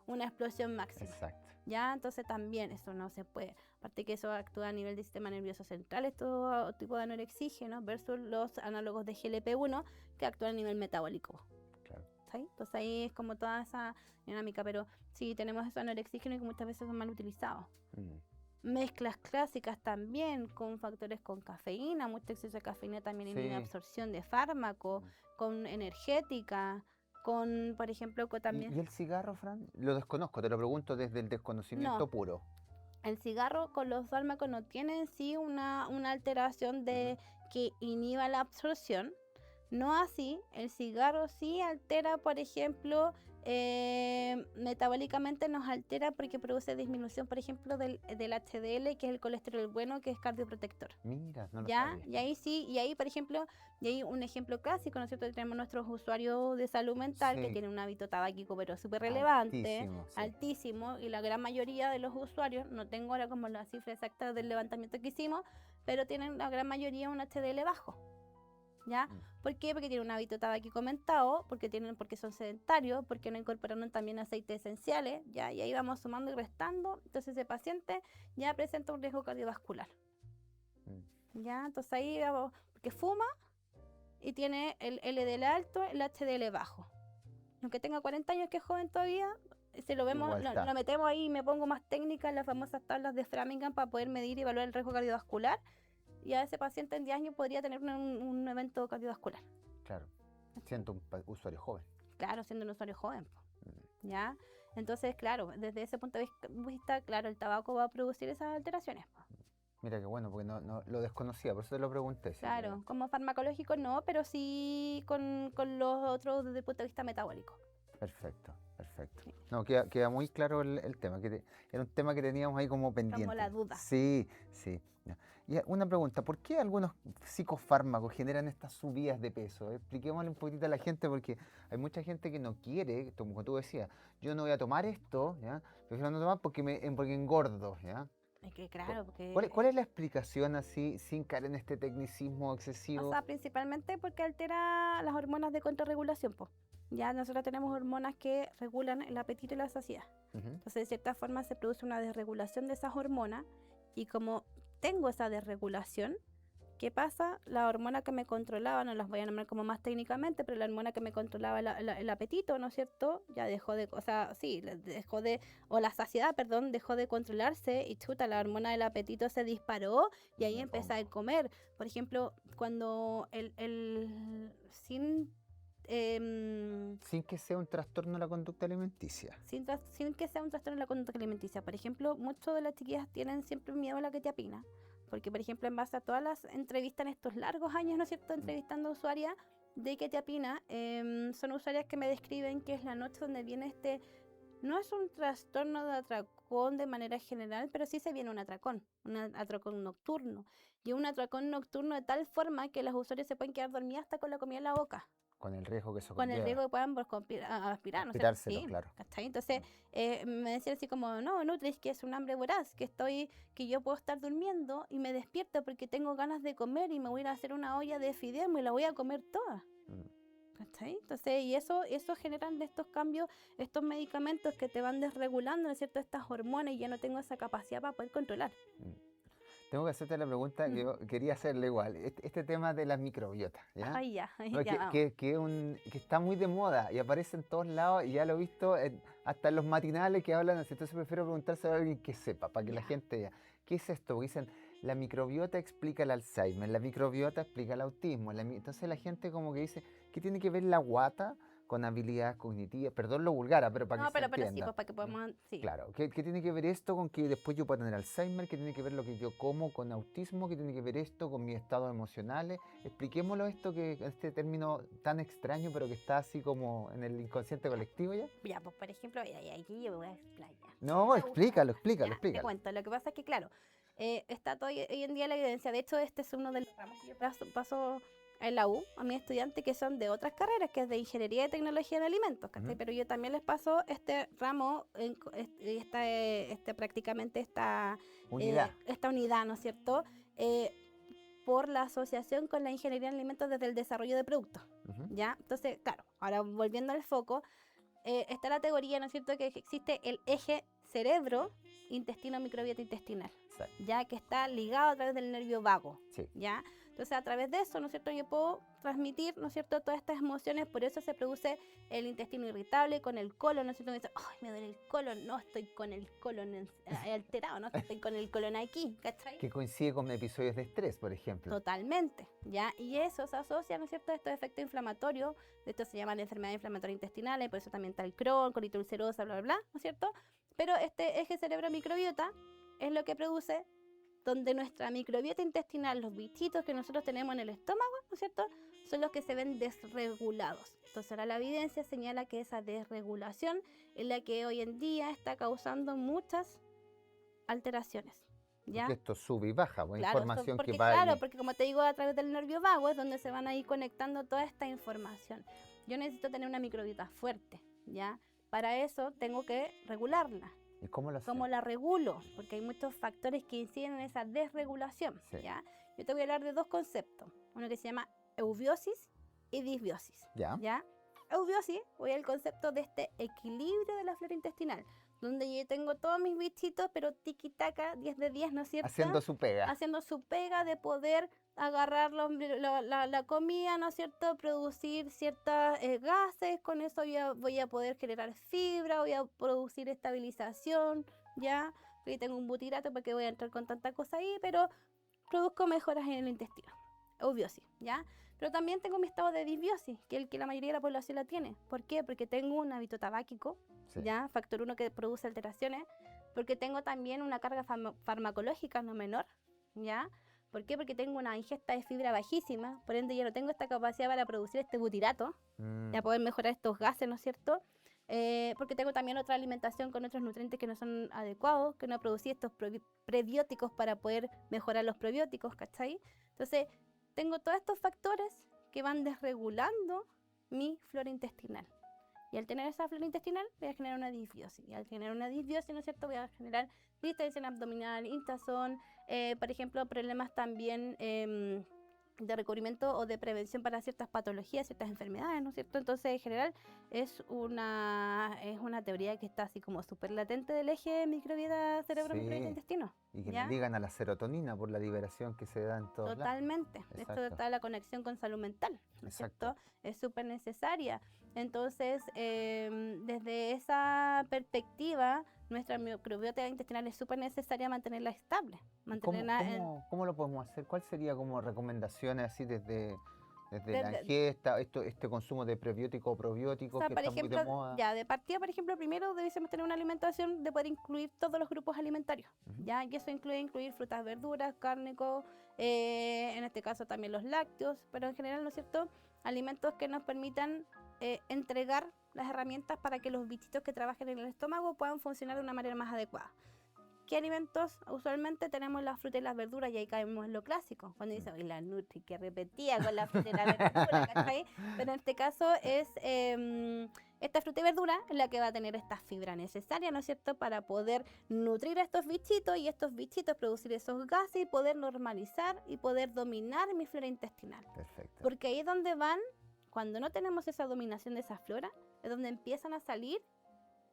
una explosión máxima. Exacto. ¿Ya? Entonces también eso no se puede. Aparte que eso actúa a nivel del sistema nervioso central, todo tipo de anorexígeno, versus los análogos de GLP-1 que actúan a nivel metabólico. Claro. ¿Sí? Entonces ahí es como toda esa dinámica, pero sí tenemos esos anorexígenos que muchas veces son mal utilizados. Mezclas clásicas también con factores con cafeína, mucho exceso de cafeína también inhibe absorción de fármacos, con energética, con, por ejemplo, también... ¿Y el cigarro, Fran? Lo desconozco, te lo pregunto desde el desconocimiento puro. El cigarro con los fármacos no tiene en sí una alteración de que inhiba la absorción, No así, el cigarro sí altera, por ejemplo, metabólicamente nos altera porque produce disminución, por ejemplo, del HDL, que es el colesterol bueno, que es cardioprotector. Mira, no lo ¿Ya? sabía. Y ahí sí, y ahí, por ejemplo, y ahí un ejemplo clásico, ¿no es cierto? Tenemos nuestros usuarios de salud mental que Sí, tienen un hábito tabáquico, pero súper relevante, altísimo, sí. altísimo, y la gran mayoría de los usuarios, no tengo ahora como la cifra exacta del levantamiento que hicimos, pero tienen la gran mayoría un HDL bajo. ¿Ya? Mm. ¿Por qué? Porque tienen un hábito tabáquico aumentado, porque son sedentarios, porque no incorporaron también aceites esenciales, ¿ya? Y ahí vamos sumando y restando, entonces ese paciente ya presenta un riesgo cardiovascular, ¿ya? Entonces ahí vamos, porque fuma y tiene el LDL alto, el HDL bajo. Aunque tenga 40 años, que es joven todavía, si lo vemos, Igual está. lo metemos ahí y me pongo más técnica en las famosas tablas de Framingham para poder medir y evaluar el riesgo cardiovascular. Y a ese paciente en 10 años podría tener un evento cardiovascular. Claro, siento un usuario joven. Claro, siendo un usuario joven, Mm. ¿ya? Entonces, claro, desde ese punto de vista, claro, el tabaco va a producir esas alteraciones. Mira qué bueno, porque no lo desconocía, por eso te lo pregunté. Sí, Claro, como farmacológico no, pero sí con los otros desde el punto de vista metabólico. Perfecto, perfecto. Sí. No, queda muy claro el tema, era un tema que teníamos ahí como pendiente. Como la duda. Sí, sí. Ya. Y una pregunta, ¿por qué algunos psicofármacos generan estas subidas de peso? Expliquémosle un poquito a la gente, porque hay mucha gente que no quiere, como tú decías, yo no voy a tomar esto, ¿ya? Prefiero no tomar porque engordo, ¿ya? Es que claro, porque... ¿Cuál es la explicación así, sin caer en este tecnicismo O excesivo? sea, principalmente porque altera las hormonas de contrarregulación, po. Ya nosotros tenemos hormonas que regulan el apetito y la saciedad. Ujú. Entonces, de cierta forma, se produce una desregulación de esas hormonas y como tengo esa desregulación, ¿qué pasa? La hormona que me controlaba, no las voy a nombrar como más técnicamente, pero la hormona que me controlaba el apetito, ¿no es cierto? Ya dejó de, o sea, sí, dejó de, o la saciedad, perdón, dejó de controlarse y chuta, la hormona del apetito se disparó y ahí Me empecé a pongo. comer. Por ejemplo, cuando sin... Sin que sea un trastorno de la conducta alimenticia. sin que sea un trastorno de la conducta alimenticia. Por ejemplo, muchas de las chiquillas tienen siempre miedo a la quetiapina, porque por ejemplo en base a todas las entrevistas en estos largos años, ¿no es cierto?, entrevistando usuarias de quetiapina, son usuarias que me describen que es la noche donde viene no es un trastorno de atracón de manera general, pero sí se viene un atracón nocturno, y un atracón nocturno de tal forma que las usuarias se pueden quedar dormidas hasta con la comida en la boca. Con el riesgo que eso Con el conlleva. riesgo de puedan aspirar, ¿no es cierto? Aspirárselo, Sí, claro. ¿cachai? Entonces, me decían así como, no, Nutris, que es un hambre voraz, que yo puedo estar durmiendo y me despierto porque tengo ganas de comer y me voy a ir a hacer una olla de fideo y me la voy a comer toda. ¿Cachai? Entonces, y eso generan estos cambios, estos medicamentos que te van desregulando, ¿no es cierto?, estas hormonas, y ya no tengo esa capacidad para poder controlar. Tengo que hacerte la pregunta que yo quería hacerle igual. Este tema de las microbiotas, ¿ya? Ay, ya, No, ya vamos. que está muy de moda y aparece en todos lados y ya lo he visto hasta en los matinales que hablan así. Entonces prefiero preguntarse a alguien que sepa, para que la Ya. gente vea. ¿Qué es esto? Porque dicen, la microbiota explica el Alzheimer, la microbiota explica el autismo. Entonces la gente como que dice, ¿qué tiene que ver la guata con habilidades cognitivas? Perdón lo vulgar, pero para No, que se pero sí, entienda. pues para que podamos, sí. Claro, ¿qué tiene que ver esto con que después yo pueda tener Alzheimer? ¿Qué tiene que ver lo que yo como con autismo? ¿Qué tiene que ver esto con mis estados emocionales? Expliquémoslo esto, este término tan extraño, pero que está así como en el inconsciente colectivo ya. Ya, pues por ejemplo, aquí yo me voy a explayar. No, explícalo. Te cuento, lo que pasa es que, claro, está todo hoy en día la evidencia. De hecho, este es uno de los ramos que yo paso en la U a mis estudiantes que son de otras carreras, que es de Ingeniería y Tecnología en Alimentos, ¿cachai? Ujú. Pero yo también les paso este ramo, prácticamente Unidad. esta unidad, ¿no es cierto?, por la asociación con la Ingeniería en Alimentos desde el desarrollo de productos, Ujú. ¿ya? Entonces, claro, ahora volviendo al foco, está la teoría, ¿no es cierto?, que existe el eje cerebro, intestino, microbiota intestinal, Exacto. ya que está ligado a través del nervio vago, Sí. ¿ya? Entonces, a través de eso, ¿no es cierto?, yo puedo transmitir, ¿no es cierto?, todas estas emociones, por eso se produce el intestino irritable con el colon, ¿no es cierto?, me dice, ¡ay, me duele el colon! No, estoy con el colon alterado, ¿no? Estoy con el colon aquí, ¿cachai? Que coincide con episodios de estrés, por ejemplo. Totalmente, ¿ya? Y eso se asocia, ¿no es cierto?, a estos efectos inflamatorios, de esto se llaman enfermedades inflamatorias intestinales, por eso también está el Crohn, colitis ulcerosa, bla, bla, bla, ¿no es cierto? Pero este eje cerebro-microbiota es lo que produce donde nuestra microbiota intestinal, los bichitos que nosotros tenemos en el estómago, ¿no ¿no es cierto?, son los que se ven desregulados. Entonces ahora la evidencia señala que esa desregulación es la que hoy en día está causando muchas alteraciones, ¿ya? Porque esto sube y baja, pues Claro, información que porque va claro, y... porque como te digo, a través del nervio vago es donde se van a ir conectando toda esta información. Yo necesito tener una microbiota fuerte, ¿ya? Para eso tengo que regularla. ¿Y cómo lo ¿Cómo hacemos? la regulo? Porque hay muchos factores que inciden en esa desregulación, Sí. ¿ya? Yo te voy a hablar de dos conceptos. Uno que se llama eubiosis y disbiosis, ¿Ya? ¿ya? Eubiosis, voy al concepto de este equilibrio de la flora intestinal, donde yo tengo todos mis bichitos, pero tiki-taka, 10 de 10, ¿no es cierto? Haciendo su pega. Haciendo su pega de poder agarrar la comida, ¿no es cierto? Producir ciertos gases, con eso voy a poder generar fibra, voy a producir estabilización, ¿ya? Porque tengo un butirato porque voy a entrar con tanta cosa ahí, pero produzco mejoras en el intestino. Eubiosis, ¿ya? Pero también tengo mi estado de disbiosis, que es el que la mayoría de la población la tiene. ¿Por qué? Porque tengo un hábito tabáquico, Sí. ¿ya? Factor 1 que produce alteraciones, porque tengo también una carga farmacológica no menor, ¿ya? ¿Por qué? Porque tengo una ingesta de fibra bajísima, por ende yo no tengo esta capacidad para producir este butirato, Mm, y a poder mejorar estos gases, ¿no es cierto? Porque tengo también otra alimentación con otros nutrientes que no son adecuados, que no producí estos prebióticos para poder mejorar los probióticos, ¿cachai? Entonces, tengo todos estos factores que van desregulando mi flora intestinal. Y al tener esa flora intestinal, voy a generar una disbiosis. Y al generar una disbiosis, ¿no es cierto?, voy a generar distensión abdominal, hinchazón, por ejemplo, problemas también de recubrimiento o de prevención para ciertas patologías, ciertas enfermedades, ¿no es cierto? Entonces, en general, es una teoría que está así como súper latente del eje microbiota cerebro-microbiota sí. intestino. Y que ¿Ya? le ligan a la serotonina por la liberación que se da en todos lados. Totalmente. Esto Exacto. está la conexión con salud mental, ¿no es Exacto. cierto? Es súper necesaria. Entonces, desde esa perspectiva, nuestra microbiota intestinal es súper necesaria mantenerla estable. ¿Cómo lo podemos hacer? ¿Cuál sería como recomendaciones así desde la Desde- ingesta, este consumo de prebiótico o O probiótico sea, que por está muy de ejemplo, moda? ya de partida, por ejemplo, primero debiésemos tener una alimentación de poder incluir todos los grupos alimentarios, Ujú. ya, y eso incluye incluir frutas, verduras, cárnicos, en este caso también los lácteos, pero en general, ¿no es cierto?, alimentos que nos permitan entregar las herramientas para que los bichitos que trabajen en el estómago puedan funcionar de una manera más adecuada. ¿Qué alimentos? Usualmente tenemos las frutas y las verduras y ahí caemos en lo clásico. Cuando dice, oye, la Nutri que repetía con la fruta y la verdura, ¿cachai? Pero en este caso es esta fruta y verdura la que va a tener esta fibra necesaria, ¿no es cierto?, para poder nutrir a estos bichitos y estos bichitos producir esos gases y poder normalizar y poder dominar mi flora intestinal. Perfecto. Porque ahí es donde van, cuando no tenemos esa dominación de esa flora, es donde empiezan a salir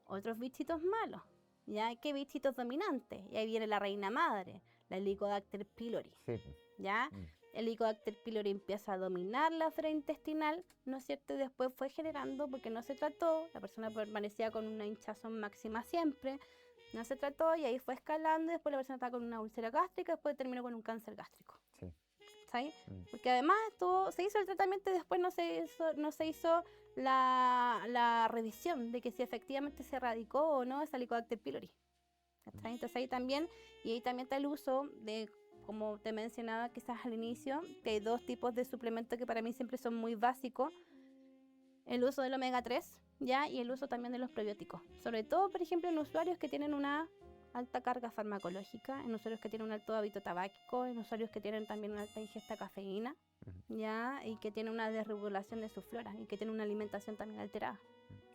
otros bichitos malos. ¿Ya? ¿Qué bichitos dominantes? Y ahí viene la reina madre, la Helicobacter pylori, Sí. ¿ya? Mm. El Helicobacter pylori empieza a dominar la flora intestinal, ¿no es cierto? Y después fue generando, porque no se trató, la persona permanecía con una hinchazón máxima siempre, no se trató y ahí fue escalando, y después la persona estaba con una úlcera gástrica, después terminó con un cáncer gástrico. Sí. ¿Sabes? Mm. Porque además se hizo el tratamiento y después no se hizo la revisión de que si efectivamente se erradicó o no esa Helicobacter pylori. ¿Cachai? Entonces ahí también está el uso de, como te mencionaba quizás al inicio, que hay dos tipos de suplementos que para mí siempre son muy básicos. El uso del omega 3, ¿ya? Y el uso también de los probióticos. Sobre todo, por ejemplo, en usuarios que tienen una alta carga farmacológica, en usuarios que tienen un alto hábito tabáquico, en usuarios que tienen también una alta ingesta de cafeína, Ujú. ¿ya? Y que tienen una desregulación de su flora y que tienen una alimentación también alterada.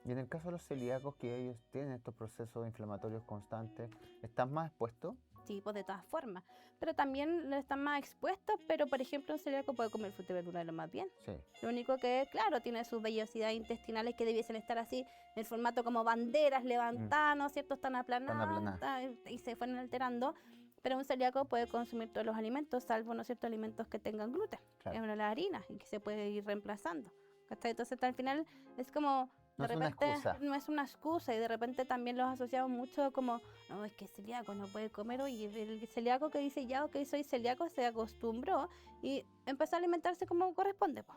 Y en el caso de los celíacos, que ellos tienen estos procesos inflamatorios constantes, ¿están más expuestos? Sí, pues de todas formas. Pero también están más expuestos, pero por ejemplo un celíaco puede comer fruta y verdura de lo más bien. Sí. Lo único que, claro, tiene sus vellosidades intestinales que debiesen estar así, en el formato como banderas levantadas, ¿no es cierto? Están aplanadas y se fueron alterando. Pero un celíaco puede consumir todos los alimentos, salvo, ¿no es cierto?, alimentos que tengan gluten, Claro. es la harina, y que se puede ir reemplazando. ¿Cachai? Entonces al final es como... No De es una repente excusa. no es una excusa y de repente también los asociamos mucho como, no, es que es celíaco, no puede comer. Oye, el celíaco que dice ya, ok, soy celíaco, se acostumbró y empezó a alimentarse como corresponde, po.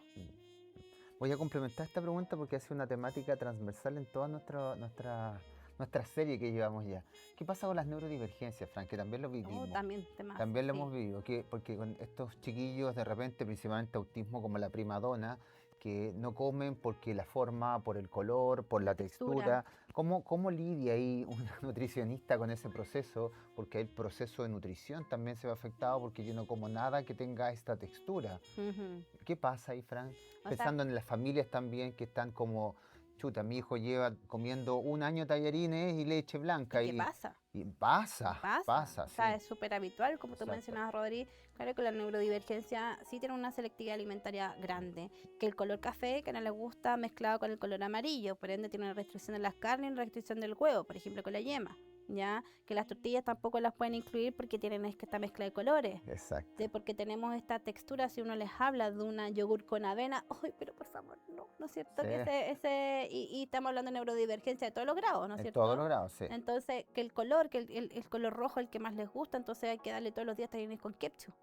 Voy a complementar esta pregunta porque hace una temática transversal en todas nuestras nuestra serie que llevamos ya. ¿Qué pasa con las neurodivergencias, Fran? Que también lo vivimos. También temas. También lo Sí. hemos vivido, porque con estos chiquillos de repente, principalmente autismo como la prima donna, que no comen porque la forma, por el color, por la textura. ¿Cómo lidia ahí una nutricionista con ese proceso? Porque el proceso de nutrición también se ve afectado porque yo no como nada que tenga esta textura. Ujú. ¿Qué pasa ahí, Fran? O sea, Pensando en las familias también que están como, chuta, mi hijo lleva comiendo un año tallarines y leche blanca. ¿qué pasa? Y pasa, O sí. sea, es súper habitual, como tú Exacto. mencionabas, Rodri. Claro que la neurodivergencia sí tiene una selectividad alimentaria grande. Que el color café, que no le gusta, mezclado con el color amarillo. Por ende, tiene una restricción de las carnes y una restricción del huevo, por ejemplo, con la yema. ¿Ya? Que las tortillas tampoco las pueden incluir porque tienen esta mezcla de colores. Exacto. Porque tenemos esta textura, si uno les habla de una yogur con avena, ¡ay, pero por favor, no es cierto? Sí. Que y estamos hablando de neurodivergencia de todos los grados, ¿no es En cierto? todos los grados, sí. Entonces, que el color, que el color rojo es el que más les gusta, entonces hay que darle todos los días tallarines con ketchup.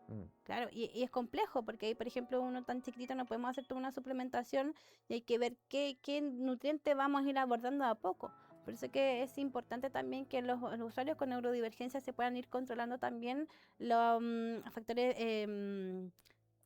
Claro, y es complejo, porque ahí, por ejemplo, uno tan chiquitito no podemos hacer toda una suplementación y hay que ver qué nutriente vamos a ir abordando de a poco. Por eso que es importante también que los usuarios con neurodivergencia se puedan ir controlando también los factores,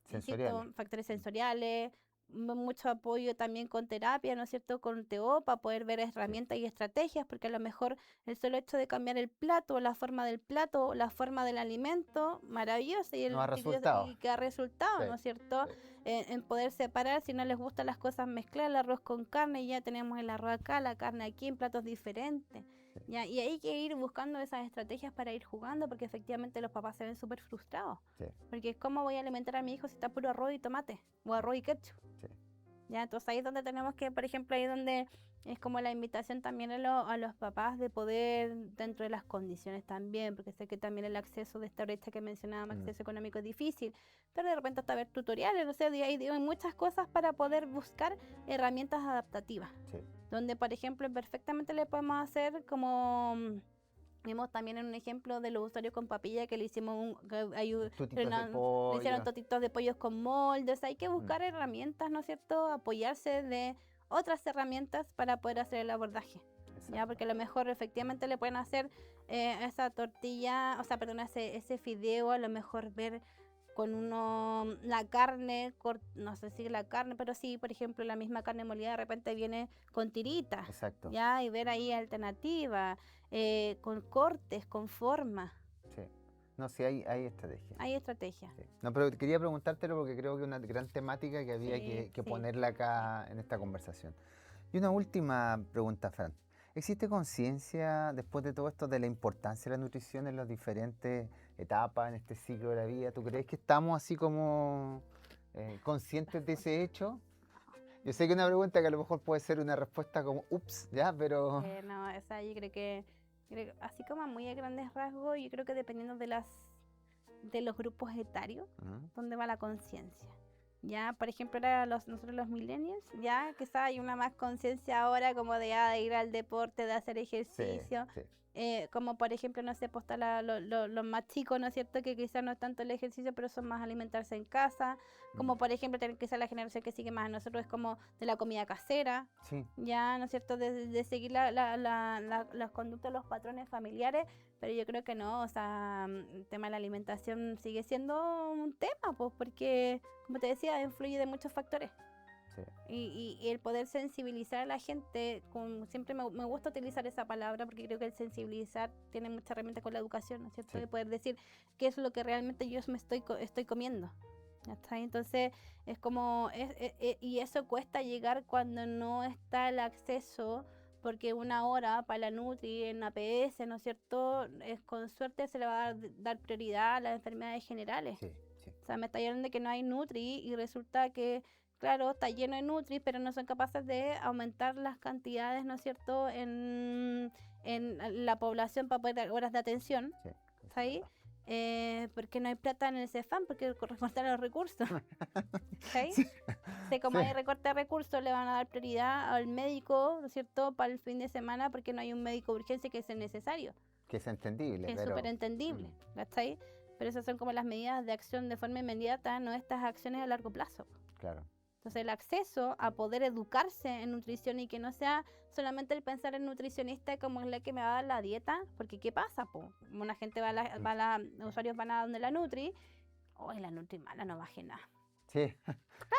Sensoriales. factores sensoriales, mucho apoyo también con terapia, ¿no es cierto? Con TO para poder ver herramientas y estrategias, porque a lo mejor el solo hecho de cambiar el plato, la forma del plato, la forma del alimento, maravilloso, y No ha resultado. y que ha resultado, Sí, ¿no es cierto? sí. En poder separar, si no les gustan las cosas mezclar, el arroz con carne, ya tenemos el arroz acá, la carne aquí, en platos diferentes. ¿Ya? Y hay que ir buscando esas estrategias para ir jugando, porque efectivamente los papás se ven súper frustrados. Sí. Porque ¿cómo voy a alimentar a mi hijo si está puro arroz y tomate? O arroz y ketchup. Sí. ¿Ya? Entonces ahí es donde tenemos que, por ejemplo, ahí donde es como la invitación también a los papás de poder, dentro de las condiciones también, porque sé que también el acceso de esta brecha que mencionábamos, acceso económico es difícil, pero de repente hasta ver tutoriales, no sé, hay muchas cosas para poder buscar herramientas adaptativas. Sí. Donde, por ejemplo, perfectamente le podemos hacer como... Vimos también en un ejemplo de los usuarios con papilla que le hicimos le hicieron totitos de pollos con moldes. Hay que buscar herramientas, ¿no es cierto? Apoyarse de otras herramientas para poder hacer el abordaje. Exacto. ¿Ya? Porque a lo mejor efectivamente le pueden hacer esa tortilla, o sea, perdón, ese fideo, a lo mejor ver con la carne, no sé si la carne, pero sí, por ejemplo, la misma carne molida de repente viene con tiritas. Exacto. ¿Ya? Y ver ahí alternativas, con cortes, con forma. Sí. No, sí, hay estrategia. Hay estrategia. Sí. No, pero quería preguntártelo porque creo que es una gran temática que había que ponerla acá en esta conversación. Y una última pregunta, Fran. ¿Existe conciencia después de todo esto de la importancia de la nutrición en las diferentes etapas en este ciclo de la vida? ¿Tú crees que estamos así como conscientes de ese hecho? Yo sé que es una pregunta que a lo mejor puede ser una respuesta como ups, ya, pero... No, esa yo creo que así como muy a grandes rasgos, yo creo que dependiendo de los grupos etarios, donde va la conciencia. Ya, por ejemplo, nosotros los millennials, ya quizás hay una más conciencia ahora como de ir al deporte, de hacer ejercicio. Sí. Como por ejemplo, no sé, pues está los más chicos, ¿no es cierto? Que quizás no es tanto el ejercicio, pero son más alimentarse en casa. Como por ejemplo, quizás la generación que sigue más a nosotros es como de la comida casera. Sí. Ya, ¿no es cierto? De seguir las conductas, los patrones familiares. Pero yo creo que no, o sea, el tema de la alimentación sigue siendo un tema, pues porque, como te decía, influye de muchos factores. Sí. Y el poder sensibilizar a la gente, siempre me gusta utilizar esa palabra porque creo que el sensibilizar tiene mucha herramienta con la educación, ¿no es cierto? Sí. De poder decir qué es lo que realmente yo me estoy comiendo. ¿Ya está? Entonces, es como, y eso cuesta llegar cuando no está el acceso, porque una hora para la Nutri en APS, ¿no es cierto? Con suerte se le va a dar prioridad a las enfermedades generales. Sí. O sea, me está hablando de que no hay Nutri y resulta que, claro, está lleno de Nutri, pero no son capaces de aumentar las cantidades, ¿no es cierto?, en la población para poder dar horas de atención. Sí. ¿Está ahí? Porque no hay plata en el CEFAM, porque recortan los recursos. ¿Okay? Sí. Como Sí. hay recorte de recursos, le van a dar prioridad al médico, ¿no es cierto?, para el fin de semana, porque no hay un médico de urgencia que es necesario. Que es entendible, Que es pero... súper entendible. ¿Está ahí? Pero esas son como las medidas de acción de forma inmediata, no estas acciones a largo plazo. Claro. Entonces el acceso a poder educarse en nutrición y que no sea solamente el pensar en nutricionista como es la que me va a dar la dieta, porque ¿qué pasa? Po? Una gente los usuarios van a donde la Nutri, hoy la Nutri mala no baje nada. Sí,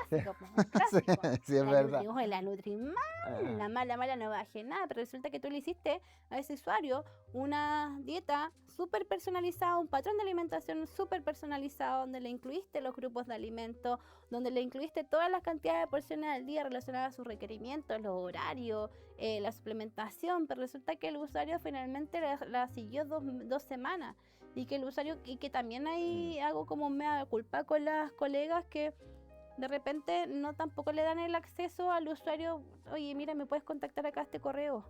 Clásico, po, un clásico. sí, es verdad. La Nutri mala, mala no baje nada, pero resulta que tú le hiciste a ese usuario una dieta súper personalizada, un patrón de alimentación súper personalizado, donde le incluiste los grupos de alimentos, donde le incluiste todas las cantidades de porciones al día relacionadas a sus requerimientos, los horarios, la suplementación, pero resulta que el usuario finalmente la siguió 2 semanas. Y que el usuario, y que también ahí hago como mea culpa con las colegas que de repente no tampoco le dan el acceso al usuario. Oye, mira, me puedes contactar acá a este correo.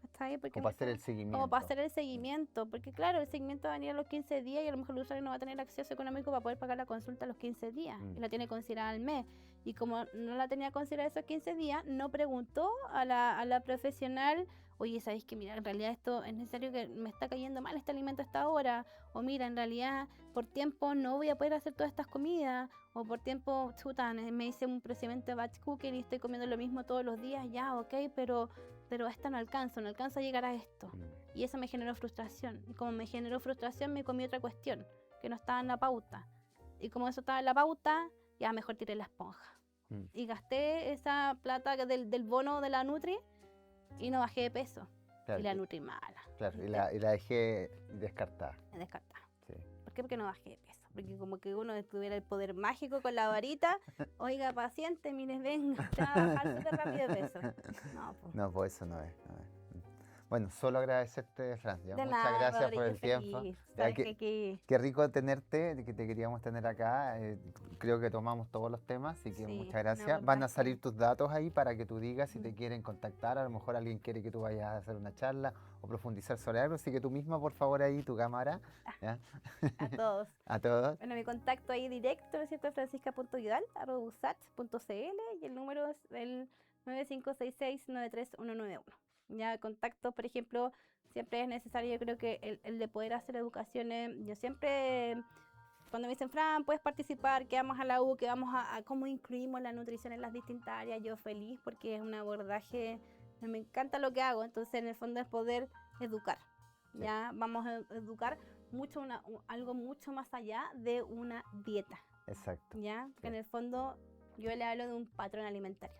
¿Está bien? Porque Como para hacer el seguimiento. como para hacer el seguimiento. Porque claro, el seguimiento va a venir a los 15 días y a lo mejor el usuario no va a tener acceso económico para poder pagar la consulta a los 15 días. Y la tiene considerada al mes. Y como no la tenía considerada esos 15 días, no preguntó a la profesional, oye, ¿sabéis que mira, en realidad esto es necesario, que me está cayendo mal este alimento a esta hora? O mira, en realidad por tiempo no voy a poder hacer todas estas comidas. O por tiempo, chuta, me hice un procedimiento de batch cooking y estoy comiendo lo mismo todos los días, ya, ok, pero esta no alcanzo a llegar a esto. Y eso me generó frustración. Y como me generó frustración, me comí otra cuestión que no estaba en la pauta. Y como eso estaba en la pauta, ya mejor tiré la esponja. Y gasté esa plata del bono de la Nutri y no bajé de peso. Claro, y la Nutri mala. Claro, y la dejé descartada. Descartada. Sí. ¿Por qué? Porque no bajé de peso. Porque como que uno tuviera el poder mágico con la varita, oiga, paciente, mire, venga, te va a bajar súper rápido de peso. No, pues. No, pues eso no es. Bueno, solo agradecerte, Fran. Ya, De muchas nada, gracias por el Rodrigo, tiempo. feliz. Ya, Sabes que aquí... qué rico tenerte, que te queríamos tener acá. Creo que tomamos todos los temas, así que Sí, muchas un gracias. Van a abordaje. salir tus datos ahí para que tú digas si te quieren contactar. A lo mejor alguien quiere que tú vayas a hacer una charla o profundizar sobre algo. Así que tú misma, por favor, ahí tu cámara. ¿Ya? A todos. A todos. Bueno, mi contacto ahí directo, ¿no es cierto? francisca.vidal@usach.cl y el número es el 956693191. Ya contacto, por ejemplo, siempre es necesario, yo creo que el de poder hacer educaciones, yo siempre, cuando me dicen, Fran, puedes participar, que vamos a la U, que vamos a cómo incluimos la nutrición en las distintas áreas, yo feliz porque es un abordaje, me encanta lo que hago, entonces en el fondo es poder educar. Ya vamos a educar mucho, algo mucho más allá de una dieta. Exacto. ¿Ya? Sí. Que en el fondo yo le hablo de un patrón alimentario.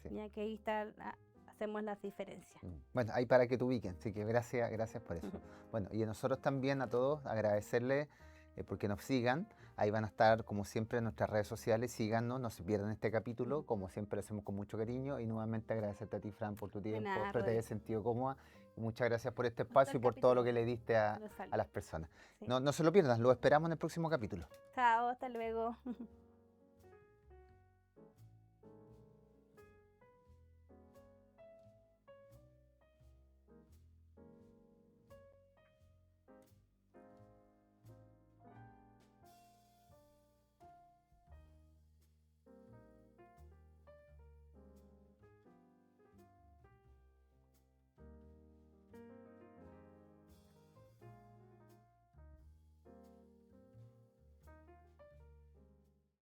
Sí. Ya que ahí está, hacemos las diferencias. Bueno, ahí para que te ubiquen, así que gracias por eso. Bueno, y a nosotros también, a todos, agradecerles porque nos sigan. Ahí van a estar, como siempre, en nuestras redes sociales. Síganos, no se pierdan este capítulo. Como siempre, lo hacemos con mucho cariño. Y nuevamente agradecerte a ti, Fran, por tu tiempo. nada, Espero te hayas Rodrigo. sentido cómoda. Y muchas gracias por este espacio y el por todo lo capítulo. que le diste a Lo salvo. las personas. Sí. No se lo pierdan, lo esperamos en el próximo capítulo. Chao, hasta luego.